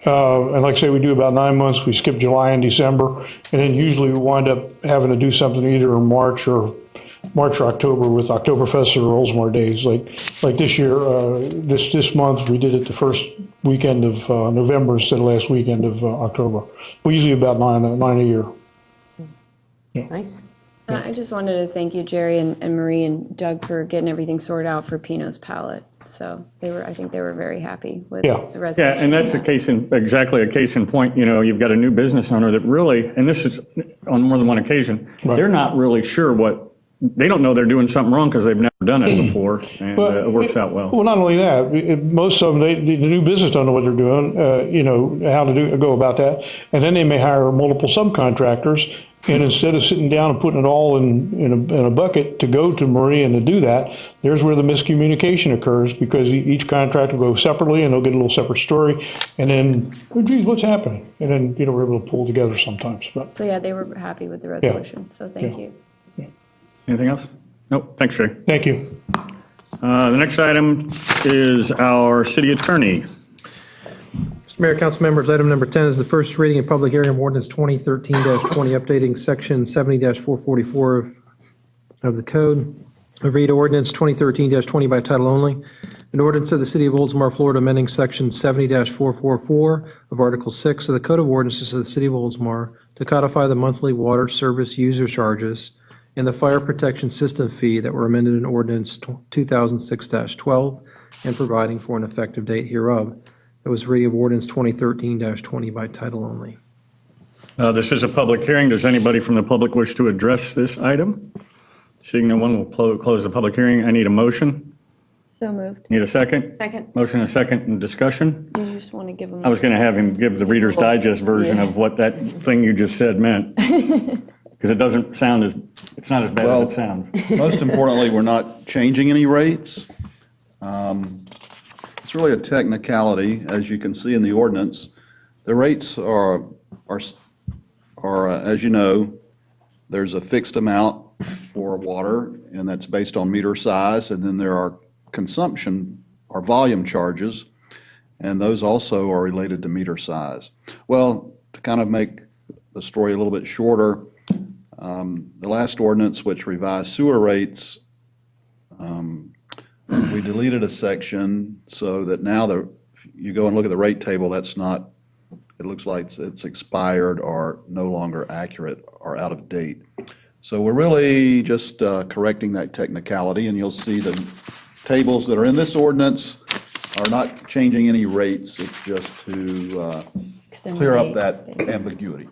And like I say, we do about 9 months. We skip July and December, and then usually we wind up having to do something either in March or October with Oktoberfest or Oldsmar days. Like this year, this month we did it the first weekend of November instead of last weekend of October. We usually about nine a year. Nice. I just wanted to thank you, Jerry and Marie and Doug, for getting everything sorted out for Pino's Palette. So I think they were very happy with the resolution. Yeah, and that's exactly a case in point. You've got a new business owner that really, and this is on more than one occasion, they're not really sure they don't know they're doing something wrong because they've never done it before, and it works out well. Well, not only that, most of them, the new business don't know what they're doing, how to go about that, and then they may hire multiple subcontractors, And instead of sitting down and putting it all in a bucket to go to Maria and to do that, there's where the miscommunication occurs, because each contractor will go separately and they'll get a little separate story. And then, oh geez, what's happening? And then, we're able to pull together sometimes. But So yeah, they were happy with the resolution, so thank you. Anything else? Nope, thanks, Jay. thank you. The next item is our city attorney. Mr. Mayor, council members, item number 10 is the first reading and public hearing of ordinance 2013-20, updating section 70-444 of the code. I read ordinance 2013-20 by title only. An ordinance of the City of Oldsmar, Florida, amending section 70-444 of Article 6 of the Code of Ordinances of the City of Oldsmar to codify the monthly water service user charges and the fire protection system fee that were amended in ordinance 2006-12 and providing for an effective date hereof. That was reading of ordinance 2013-20 by title only. This is a public hearing. Does anybody from the public wish to address this item? Seeing no one, we'll close the public hearing. I need a motion. So moved. Need a second? Second. Motion and a second in discussion. Do you just want to give them? I was going to have him give the Reader's Digest version of what that thing you just said meant. Because it doesn't sound it's not as bad as it sounds. Most importantly, we're not changing any rates. It's really a technicality, as you can see in the ordinance. The rates are as you know, there's a fixed amount for water, and that's based on meter size, and then there are consumption or volume charges, and those also are related to meter size. Well, to kind of make the story a little bit shorter, the last ordinance, which revised sewer rates, we deleted a section so that now you go and look at the rate table, that's not, it looks like it's expired or no longer accurate or out of date. So we're really just correcting that technicality, and you'll see the tables that are in this ordinance are not changing any rates. It's just to Extend the clear up date. that ambiguity.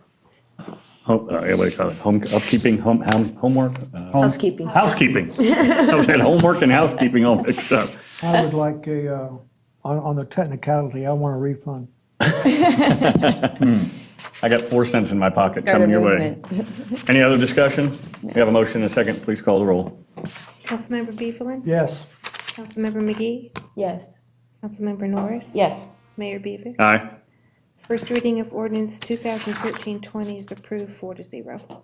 What do you call it? Housekeeping, homework? Housekeeping. Housekeeping. I was saying homework and housekeeping all mixed up. I would like on the technicality, I want a refund. I got 4 cents in my pocket Start a coming your way. movement. Any other discussion? We have a motion and a second. Please call the roll. Councilmember Beefelin? Yes. Councilmember McGee? Yes. Councilmember Norris? Yes. Mayor Beavis? Aye. First reading of ordinance 2013-20 is approved 4-0.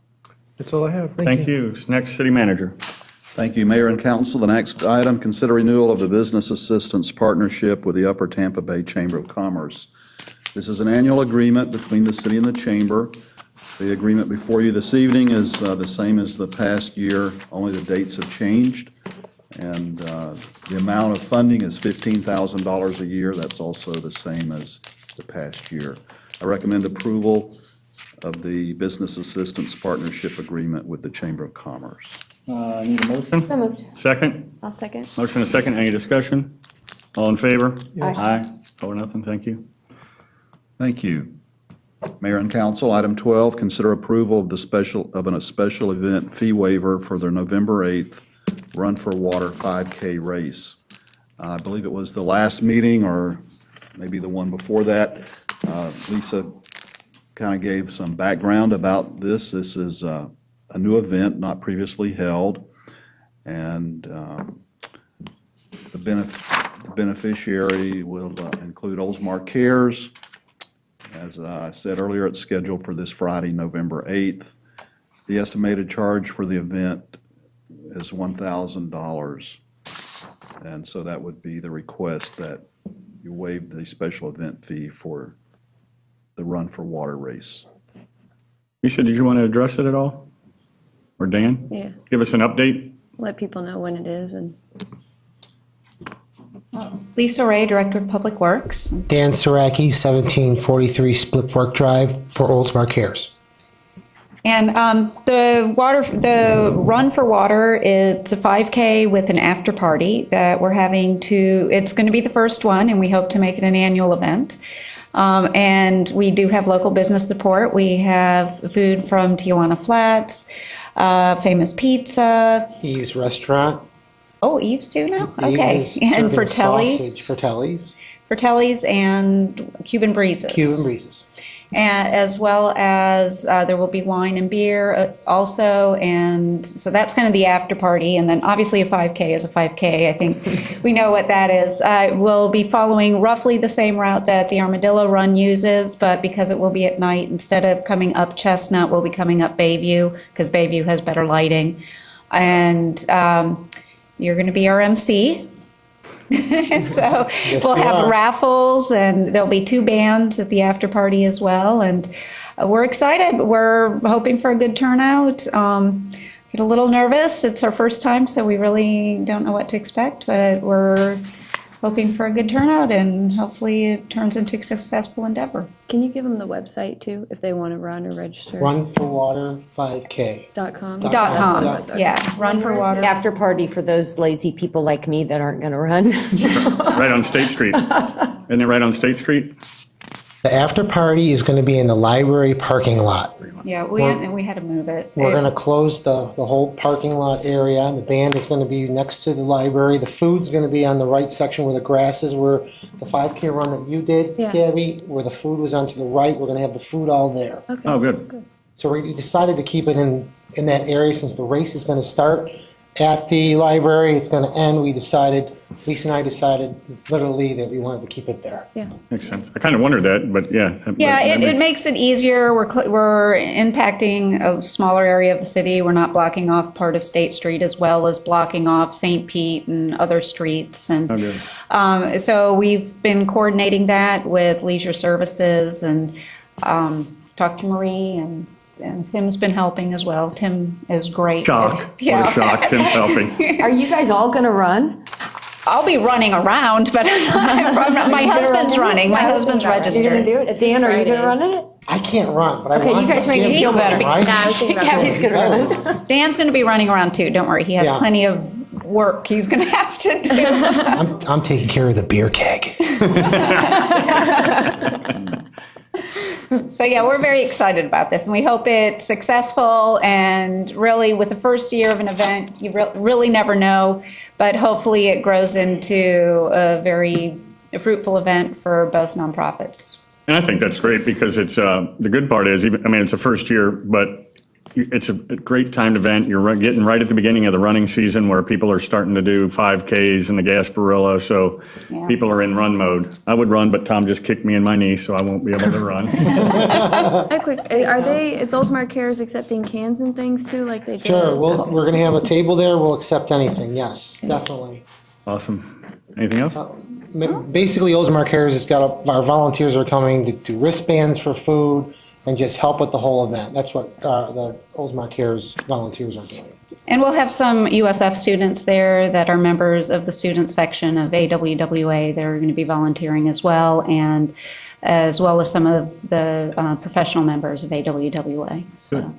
That's all I have. Thank you. Next, city manager. Thank you, Mayor and Council. The next item, consider renewal of the business assistance partnership with the Upper Tampa Bay Chamber of Commerce. This is an annual agreement between the city and the chamber. The agreement before you this evening is the same as the past year, only the dates have changed. And the amount of funding is $15,000 a year. That's also the same as the past year. I recommend approval of the business assistance partnership agreement with the Chamber of Commerce. Need a motion? So moved. Second? I'll second. Motion and a second. Any discussion? All in favor? Aye. Aye. 4-0. Thank you. Thank you. Mayor and Council, item 12, consider approval of a special event fee waiver for the November 8th Run for Water 5K race. I believe it was the last meeting or maybe the one before that. Lisa kind of gave some background about this. This is a new event not previously held, and the beneficiary will include Oldsmar Cares. As I said earlier, it's scheduled for this Friday, November 8th. The estimated charge for the event is $1,000. And so that would be the request, that you waive the special event fee for the Run for Water race. Lisa, did you want to address it at all? Or Dan? Yeah. Give us an update? Let people know when it is and. Lisa Ray, Director of Public Works. Dan Saraki, 1743 Split Fork Drive for Oldsmar Cares. And the Run for Water, it's a 5K with an after party that we're having it's going to be the first one, and we hope to make it an annual event. And we do have local business support. We have food from Tijuana Flats, Famous Pizza. Eve's Restaurant. Oh, Eve's too now? Eve's Okay. is And serving Fratelli. sausage, Fratelli's. Fratelli's and Cuban Breezes. Cuban Breezes. as well as there will be wine and beer also. And so that's kind of the after party. And then obviously a 5K is a 5K. I think we know what that is. We'll be following roughly the same route that the Armadillo Run uses, but because it will be at night, instead of coming up Chestnut, we'll be coming up Bayview because Bayview has better lighting. And you're going to be our MC. So we'll have raffles, and there'll be 2 bands at the after party as well. And we're excited. We're hoping for a good turnout. Get a little nervous. It's our first time, so we really don't know what to expect, but we're hoping for a good turnout, and hopefully it turns into a successful endeavor. Can you give them the website too, if they want to run or register? Run4Water5K. .com? .com, yeah, Run for Water. After party for those lazy people like me that aren't going to run. Right on State Street. Isn't it right on State Street? The after party is going to be in the library parking lot. Yeah, we had to move it. We're going to close the whole parking lot area. The band is going to be next to the library. The food's going to be on the right section where the grass is, where the 5K run that you did, Yeah. Gabby, where the food was on to the right. We're going to have the food all there. Okay. Oh, good. So we decided to keep it in that area since the race is going to start at the library. It's going to end. Lisa and I decided literally that we wanted to keep it there. Yeah. Makes sense. I kind of wondered that, but yeah. Yeah, it makes it easier. We're impacting a smaller area of the city. We're not blocking off part of State Street as well as blocking off St. Pete and other streets. And so we've been coordinating that with Leisure Services and talked to Marie, and Tim's been helping as well. Tim is great. Shock. Yeah. What a shock. Tim's helping. Are you guys all going to run? I'll be running around, but my husband's running. My husband's registered. You're going to do it? Dan, are you going to run it? I can't run, but I Okay, want you guys to. make me feel better. Right? I was thinking about Gabby's going to run. Dan's going to be running around too. Don't worry. He has Yeah. plenty of work he's going to have to do. I'm taking care of the beer keg. So yeah, we're very excited about this, and we hope it's successful. And really, with the first year of an event, you really never know, but hopefully it grows into a very fruitful event for both nonprofits. And I think that's great because it's, the good part is, it's a first year, but it's a great timed event. You're getting right at the beginning of the running season where people are starting to do 5Ks in the Gasparilla, so people are in run mode. I would run, but Tom just kicked me in my knee, so I won't be able to run. Is Oldsmar Cares accepting cans and things too, like they did? Sure, we're going to have a table there. We'll accept anything. Yes, definitely. Awesome. Anything else? Basically, Oldsmar Cares has got our volunteers are coming to do wristbands for food and just help with the whole event. That's what the Oldsmar Cares volunteers are doing. And we'll have some USF students there that are members of the student section of AWWA. They're going to be volunteering as well, and as well as some of the professional members of AWWA. So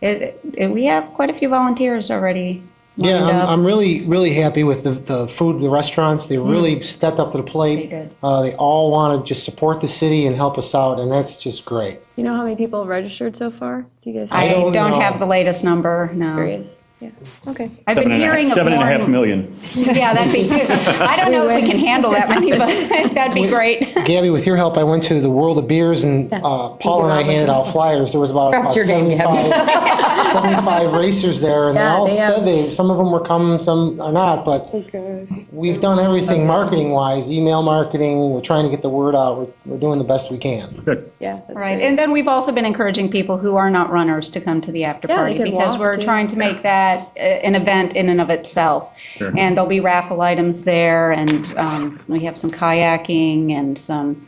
we have quite a few volunteers already. Yeah, I'm really happy with the food, the restaurants. They really stepped up to the plate. They did. They all want to just support the city and help us out, and that's just great. You know how many people have registered so far? Do you guys I have? don't know. have the latest number, no. Curious. Yeah. Okay. I've been hearing of more. 7.5 million. Yeah, that'd be good. I don't know if we can handle that many, but that'd be great. Gabby, with your help, I went to the World of Beers, and Paul and I handed out flyers. There was about Dropped your name, 75 racers there, and they Yeah, all they have- said some of them were coming, some are not, but we've done everything marketing-wise, email marketing. We're trying to get the word out. We're doing the best we can. Good. Yeah, that's Right, great. and then we've also been encouraging people who are not runners to come to the after Yeah, they party could because walk, we're too. trying to make that an event in and of itself. Sure. And there'll be raffle items there, and we have some kayaking and some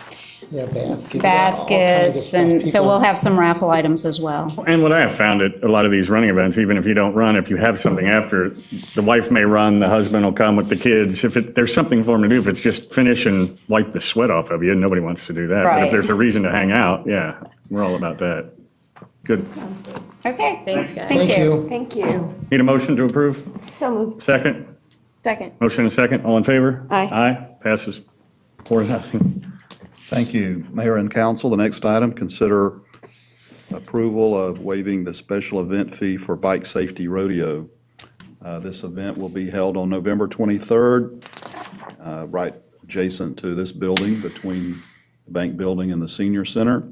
Yeah, baskets, baskets, and so we'll have some raffle items as well. And what I have found at a lot of these running events, even if you don't run, if you have something after, the wife may run, the husband will come with the kids. There's something for them to do. If it's just finish and wipe the sweat off of you, nobody wants to do that. But Right. if there's a reason to hang out, yeah, we're all about that. Good. Okay. Thanks, guys. Thank you. Thank you. Need a motion to approve? So moved. Second? Second. Motion and second. All in favor? Aye. Aye. Passes 4-0. Thank you, Mayor and Council. The next item, consider approval of waiving the special event fee for Bike Safety Rodeo. This event will be held on November 23rd, right adjacent to this building between the bank building and the senior center.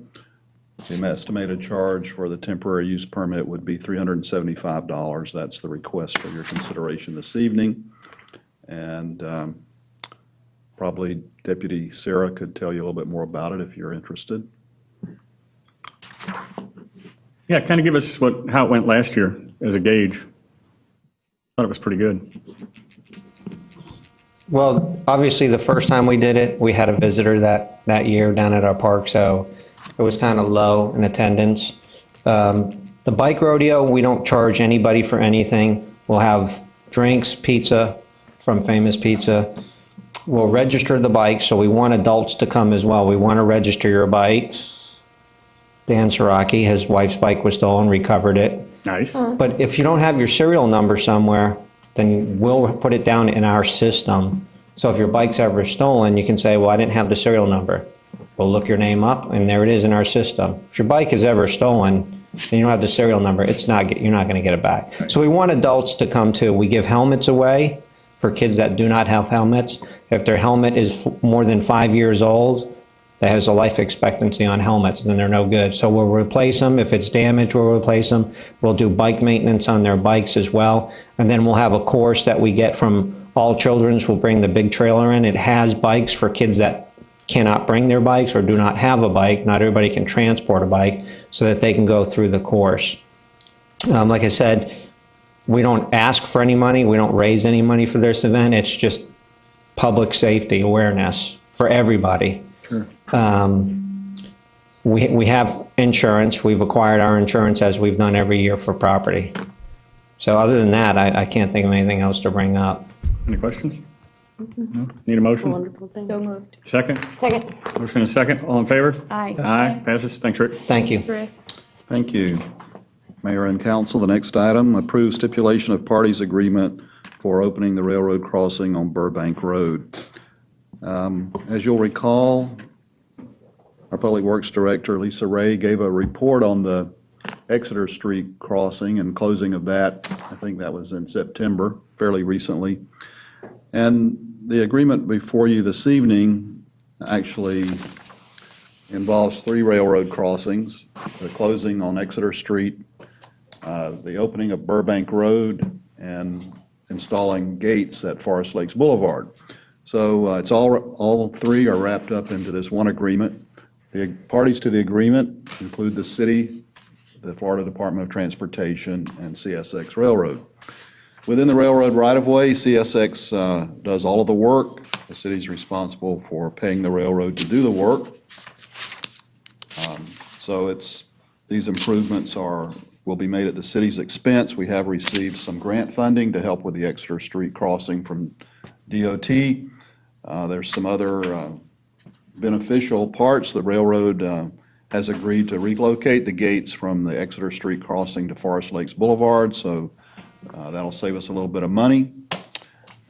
The estimated charge for the temporary use permit would be $375. That's the request for your consideration this evening. And probably Deputy Sarah could tell you a little bit more about it if you're interested. Yeah, kind of give us how it went last year as a gauge. Thought it was pretty good. Well, obviously, the first time we did it, we had a visitor that year down at our park, so it was kind of low in attendance. The bike rodeo, we don't charge anybody for anything. We'll have drinks, pizza from Famous Pizza. We'll register the bike, so we want adults to come as well. We want to register your bike. Dan Saraki, his wife's bike was stolen, recovered it. Nice. But if you don't have your serial number somewhere, then we'll put it down in our system. So if your bike's ever stolen, you can say, well, I didn't have the serial number. We'll look your name up, and there it is in our system. If your bike is ever stolen, and you don't have the serial number, you're not going to get it back. Right. So we want adults to come too. We give helmets away for kids that do not have helmets. If their helmet is more than 5 years old, that has a life expectancy on helmets, then they're no good. So we'll replace them. If it's damaged, we'll replace them. We'll do bike maintenance on their bikes as well. And then we'll have a course that we get from All Children's. We'll bring the big trailer in. It has bikes for kids that cannot bring their bikes or do not have a bike. Not everybody can transport a bike, so that they can go through the course. Like I said, we don't ask for any money. We don't raise any money for this event. It's just public safety awareness for everybody. Sure. We have insurance. We've acquired our insurance as we've done every year for property. So other than that, I can't think of anything else to bring up. Any questions? No? Need a motion? Wonderful thing. So moved. Second? Second. Motion and second. All in favor? Aye. Aye. Passes. Thanks, Rick. Thank you. Rick. Thank you. Mayor and council, the next item, approve stipulation of parties agreement for opening the railroad crossing on Burbank Road. As you'll recall, our Public Works Director, Lisa Ray, gave a report on the Exeter Street crossing and closing of that. I think that was in September, fairly recently. And the agreement before you this evening actually involves 3 railroad crossings, the closing on Exeter Street, the opening of Burbank Road, and installing gates at Forest Lakes Boulevard. So it's all 3 are wrapped up into this one agreement. The parties to the agreement include the city, the Florida Department of Transportation, and CSX Railroad. Within the railroad right-of-way, CSX does all of the work. The city's responsible for paying the railroad to do the work. So these improvements will be made at the city's expense. We have received some grant funding to help with the Exeter Street crossing from DOT. There's some other beneficial parts. The railroad has agreed to relocate the gates from the Exeter Street crossing to Forest Lakes Boulevard, so that'll save us a little bit of money.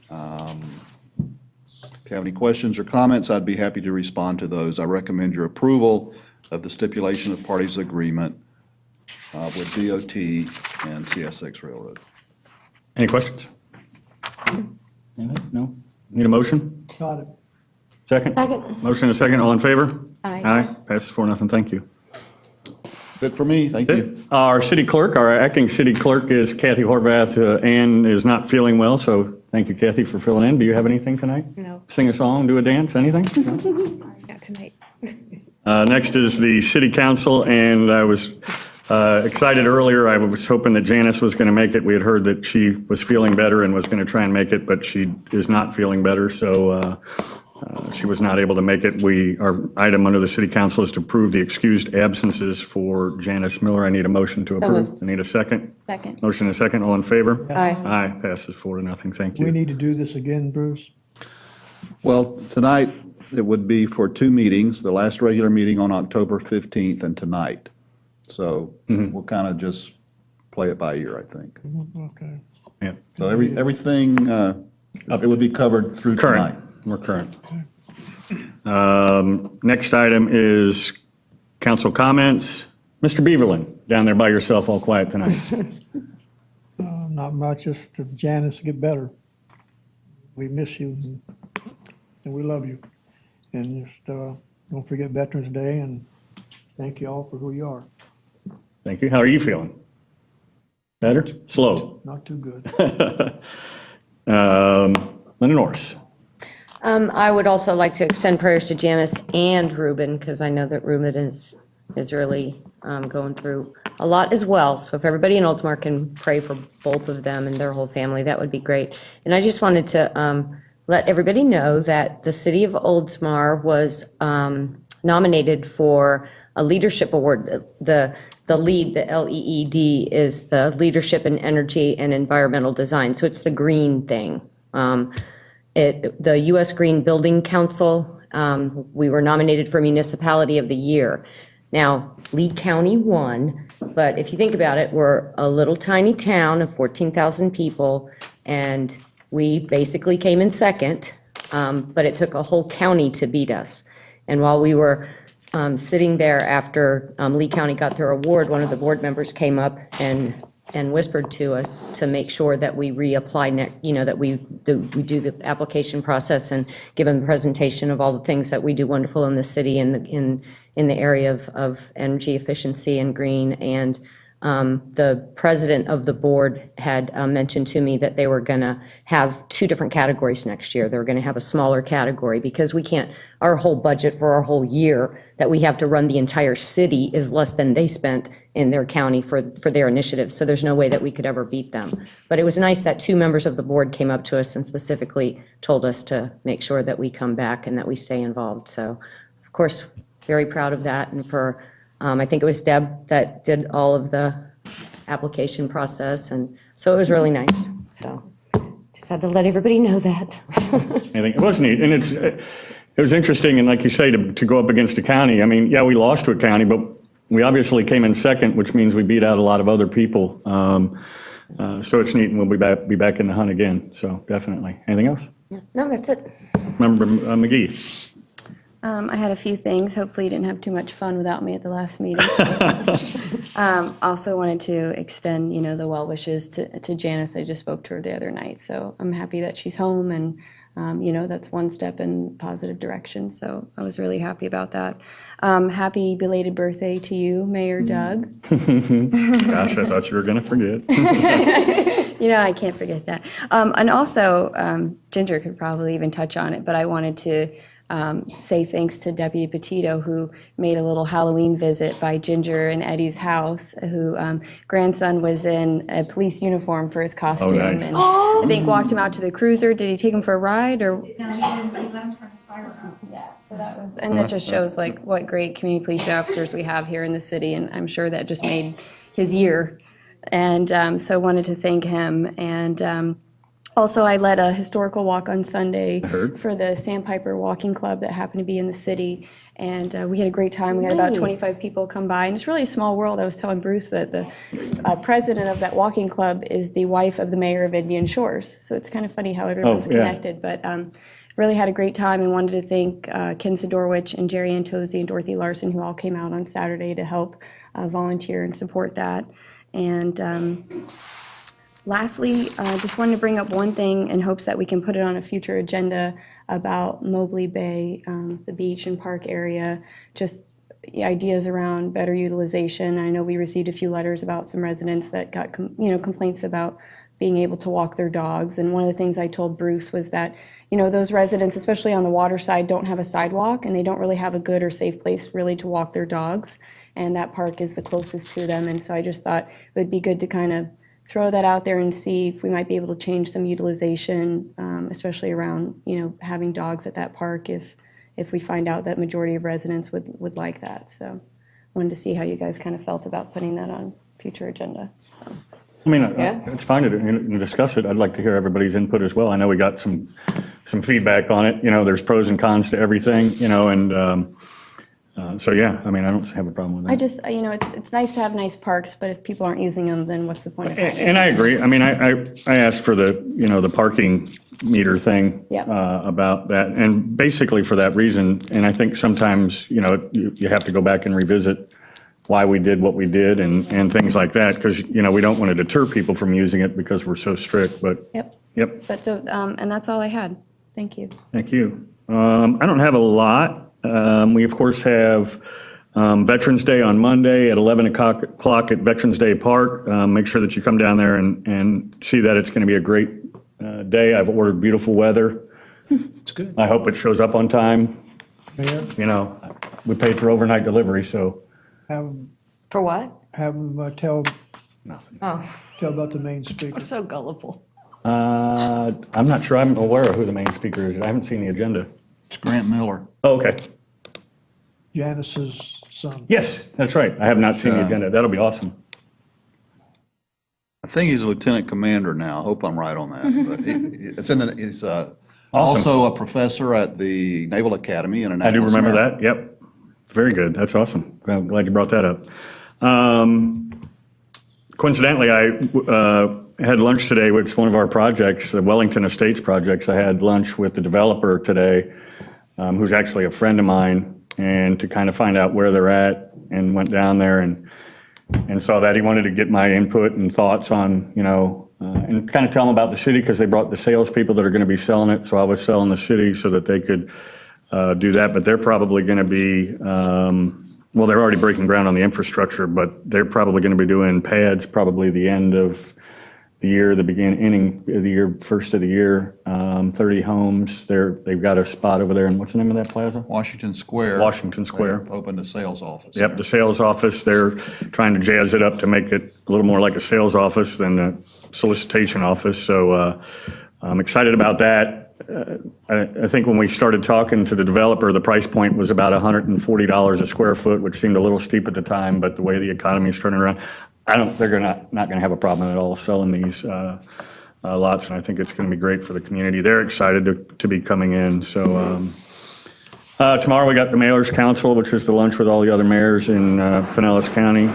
If you have any questions or comments, I'd be happy to respond to those. I recommend your approval of the stipulation of parties agreement with DOT and CSX Railroad. Any questions? Anything? No? Need a motion? Got it. Second? Second. Motion and second. All in favor? Aye. Aye. Passes 4-0. Thank you. Good for me, thank you. Our city clerk, our acting city clerk is Kathy Horvath. Ann is not feeling well, so thank you, Kathy, for filling in. Do you have anything tonight? No, Sing a song, do a dance, anything? not tonight. Next is the city council, and I was excited earlier. I was hoping that Janice was going to make it. We had heard that she was feeling better and was going to try and make it, but she is not feeling better, so she was not able to make it. Our item under the city council is to approve the excused absences for Janice Miller. I need a motion to approve. I need a second. Second. Motion and a second. All in favor? Aye. Aye. Passes 4-0. Thank We you. need to do this again, Bruce? Well, tonight, it would be for 2 meetings, the last regular meeting on October 15th and tonight. So we'll kind of just play it by ear, I think. Okay. Yeah. So everything, it would be covered through tonight. Current. We're current. Next item is council comments. Mr. Beaverland, down there by yourself, all quiet tonight. Not much, just to Janice, get better. We miss you, and we love you. And just don't forget Veterans Day, and thank you all for who you are. Thank you. How are you feeling? Better? Slow? Not too good. Linda Norris. I would also like to extend prayers to Janice and Ruben, because I know that Ruben is really going through a lot as well. So if everybody in Oldsmar can pray for both of them and their whole family, that would be great. And I just wanted to let everybody know that the city of Oldsmar was nominated for a leadership award. The LEED, the LEED, is the Leadership in Energy and Environmental Design. So it's the green thing. The U.S. Green Building Council, we were nominated for Municipality of the Year. Now, Lee County won, but if you think about it, we're a little tiny town of 14,000 people, and we basically came in second, but it took a whole county to beat us. And while we were sitting there after Lee County got their award, one of the board members came up and whispered to us to make sure that we reapply, that we do the application process and give them a presentation of all the things that we do wonderful in the city and in the area of energy efficiency and green. And the president of the board had mentioned to me that they were going to have 2 different categories next year. They were going to have a smaller category because we can't, our whole budget for our whole year that we have to run the entire city is less than they spent in their county for their initiatives. So there's no way that we could ever beat them. But it was nice that 2 members of the board came up to us and specifically told us to make sure that we come back and that we stay involved. So, of course, very proud of that. And for I think it was Deb that did all of the application process, and so it was really nice. So just had to let everybody know that. I think it was neat, and it was interesting, and like you say, to go up against a county. I mean, yeah, we lost to a county, but we obviously came in second, which means we beat out a lot of other people. So it's neat, and we'll be back in the hunt again. So definitely. Anything else? No, that's it. Member McGee. I had a few things. Hopefully you didn't have too much fun without me at the last meeting. Also wanted to extend, the well wishes to Janice. I just spoke to her the other night. So I'm happy that she's home, and, that's one step in positive direction. So I was really happy about that. Happy belated birthday to you, Mayor Doug. Gosh, I thought you were going to forget. I can't forget that. And also, Ginger could probably even touch on it, but I wanted to say thanks to Deputy Petito, who made a little Halloween visit by Ginger and Eddie's house, who grandson was in a police uniform for his costume. Oh, nice. And I think walked him out to the cruiser. Did he take him for a ride? Or? No, he left for the siren. Yeah, so that was, and that just shows what great community police officers we have here in the city, and I'm sure that just made his year. And so wanted to thank him. And also, I led a historical walk on Sunday for the Sandpiper Walking Club that happened to be in the city, and we had a great time. We had about 25 people come by, and it's really a small world. I was telling Bruce that the president of that walking club is the wife of the mayor of Indian Shores, so it's kind of funny how everyone's connected. But really had a great time, and wanted to thank Ken Sidorwich and Jerry Antozzi and Dorothy Larson, who all came out on Saturday to help volunteer and support that. And lastly, just wanted to bring up one thing in hopes that we can put it on a future agenda about Mobley Bay, the beach and park area, just ideas around better utilization. I know we received a few letters about some residents that got complaints about being able to walk their dogs. And one of the things I told Bruce was that, those residents, especially on the water side, don't have a sidewalk, and they don't really have a good or safe place really to walk their dogs. And that park is the closest to them. And so I just thought it would be good to kind of throw that out there and see if we might be able to change some utilization, especially around, having dogs at that park if we find out that majority of residents would like that. So wanted to see how you guys kind of felt about putting that on future agenda. I mean, it's fine to discuss it. I'd like to hear everybody's input as well. I know we got some feedback on it. There's pros and cons to everything, and so, yeah, I mean, I don't have a problem with that. I just, it's nice to have nice parks, but if people aren't using them, then what's the point of having them? And I agree. I mean, I asked for the parking meter thing about that, and basically for that reason. And I think sometimes, you have to go back and revisit why we did what we did and things like that, because, we don't want to deter people from using it because we're so strict, but. Yep. But so, and that's all I had. Thank you. Thank you. I don't have a lot. We, of course, have Veterans Day on Monday at 11 o'clock at Veterans Day Park. Make sure that you come down there and see that. It's going to be a great day. I've ordered beautiful weather. It's good. I hope it shows up on time. Mayor, You know, we paid for overnight delivery, so. have For what? them tell Oh, about the main speaker. I'm so gullible. I'm not sure I'm aware of who the main speaker is. I haven't seen the agenda. It's Grant Miller. Oh, okay. Janice's son. Yes, that's right. I have not seen the agenda. That'll be awesome. I think he's a lieutenant commander now. I hope I'm right on that. But he's also a professor at the Naval Academy in I do Annapolis, remember Maryland. that. Yep. Very good. That's awesome. I'm glad you brought that up. Coincidentally, I had lunch today with one of our projects, the Wellington Estates projects. I had lunch with the developer today, who's actually a friend of mine, and to kind of find out where they're at, and went down there and saw that. He wanted to get my input and thoughts on, and kind of tell them about the city, because they brought the salespeople that are going to be selling it. So I was selling the city so that they could do that. But they're probably going to be, well, they're already breaking ground on the infrastructure, but they're probably going to be doing pads probably the end of the year, the beginning of the year, first of the year, 30 homes. They've got a spot over there, and what's the name of that plaza? Washington Square. Washington Square. They opened a sales office. Yep, the sales office, they're trying to jazz it up to make it a little more like a sales office than a solicitation office. So I'm excited about that. I think when we started talking to the developer, the price point was about $140 a square foot, which seemed a little steep at the time, but the way the economy is turning around, they're not going to have a problem at all selling these lots, and I think it's going to be great for the community. They're excited to be coming in. So tomorrow we got the Mayor's Council, which is the lunch with all the other mayors in Pinellas County.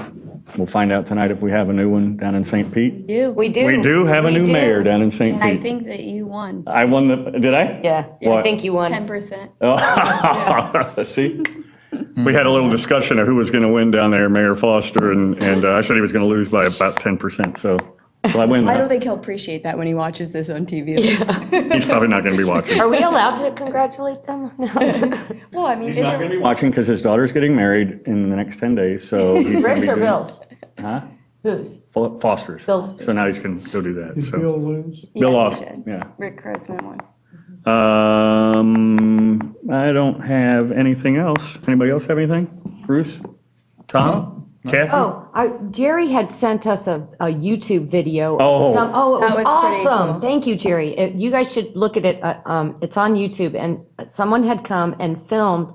We'll find out tonight if we have a new one down in St. Pete. We do. We do have a new mayor down in St. And I Pete. think that you won I won did I? Yeah, I What? think you won. 10%. Oh, see? We had a little discussion of who was going to win down there, Mayor Foster, and I said he was going to lose by about 10%, so I win I don't that. think he'll appreciate that when he watches this on TV. He's probably not going to be watching. Are we allowed to congratulate them? Well, I mean, He's not going to be watching because his daughter's getting married in the next 10 days, so he's going to Rick's be or doing- Bill's? Huh? Whose? Foster's. Bill's. So now he's going to go do that, Did so. Bill lose? Bill he lost, should. yeah. Rick Grossman won. I don't have anything else. Anybody else have anything? Bruce? Tom? Kathy? Oh, Jerry had sent us a YouTube video. Oh. It That was was pretty awesome. cool. Thank you, Jerry. You guys should look at it. It's on YouTube, and someone had come and filmed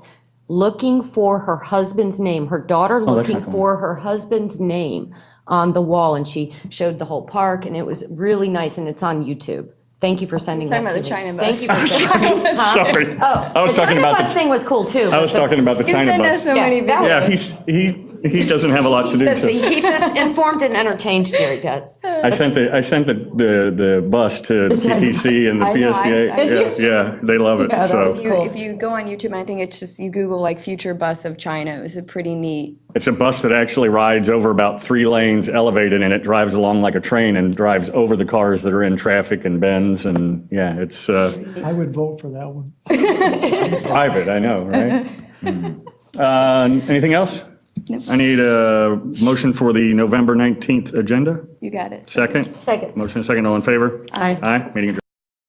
looking for her husband's name, her daughter that's looking not the for her husband's name on the wall, and she showed the whole park, and it was really nice, and it's on YouTube. Thank you for sending that Talking to about me. the China bus. Thank you for sending Huh? Sorry. Oh, I was the talking China about bus the, thing was cool too. I was talking about the You China send us bus. so many that videos. Yeah, he doesn't have a lot to do, so. He keeps us informed and entertained, Jerry does. I sent the bus to the China CPC and the I know, I PSDA. said- Yeah, they love it, Yeah, that so. was If you go on YouTube, and I think it's just, you Google like future bus of China, it was a pretty neat. It's a bus that actually rides over about 3 lanes elevated, and it drives along like a train and drives over the cars that are in traffic and bends, and yeah, it's I would vote for that one. private, I know, right? Anything else? Nope. I need a motion for the November 19th agenda. You got it. Second? Second. Motion second, all in favor? Aye. Aye, meeting adjourned.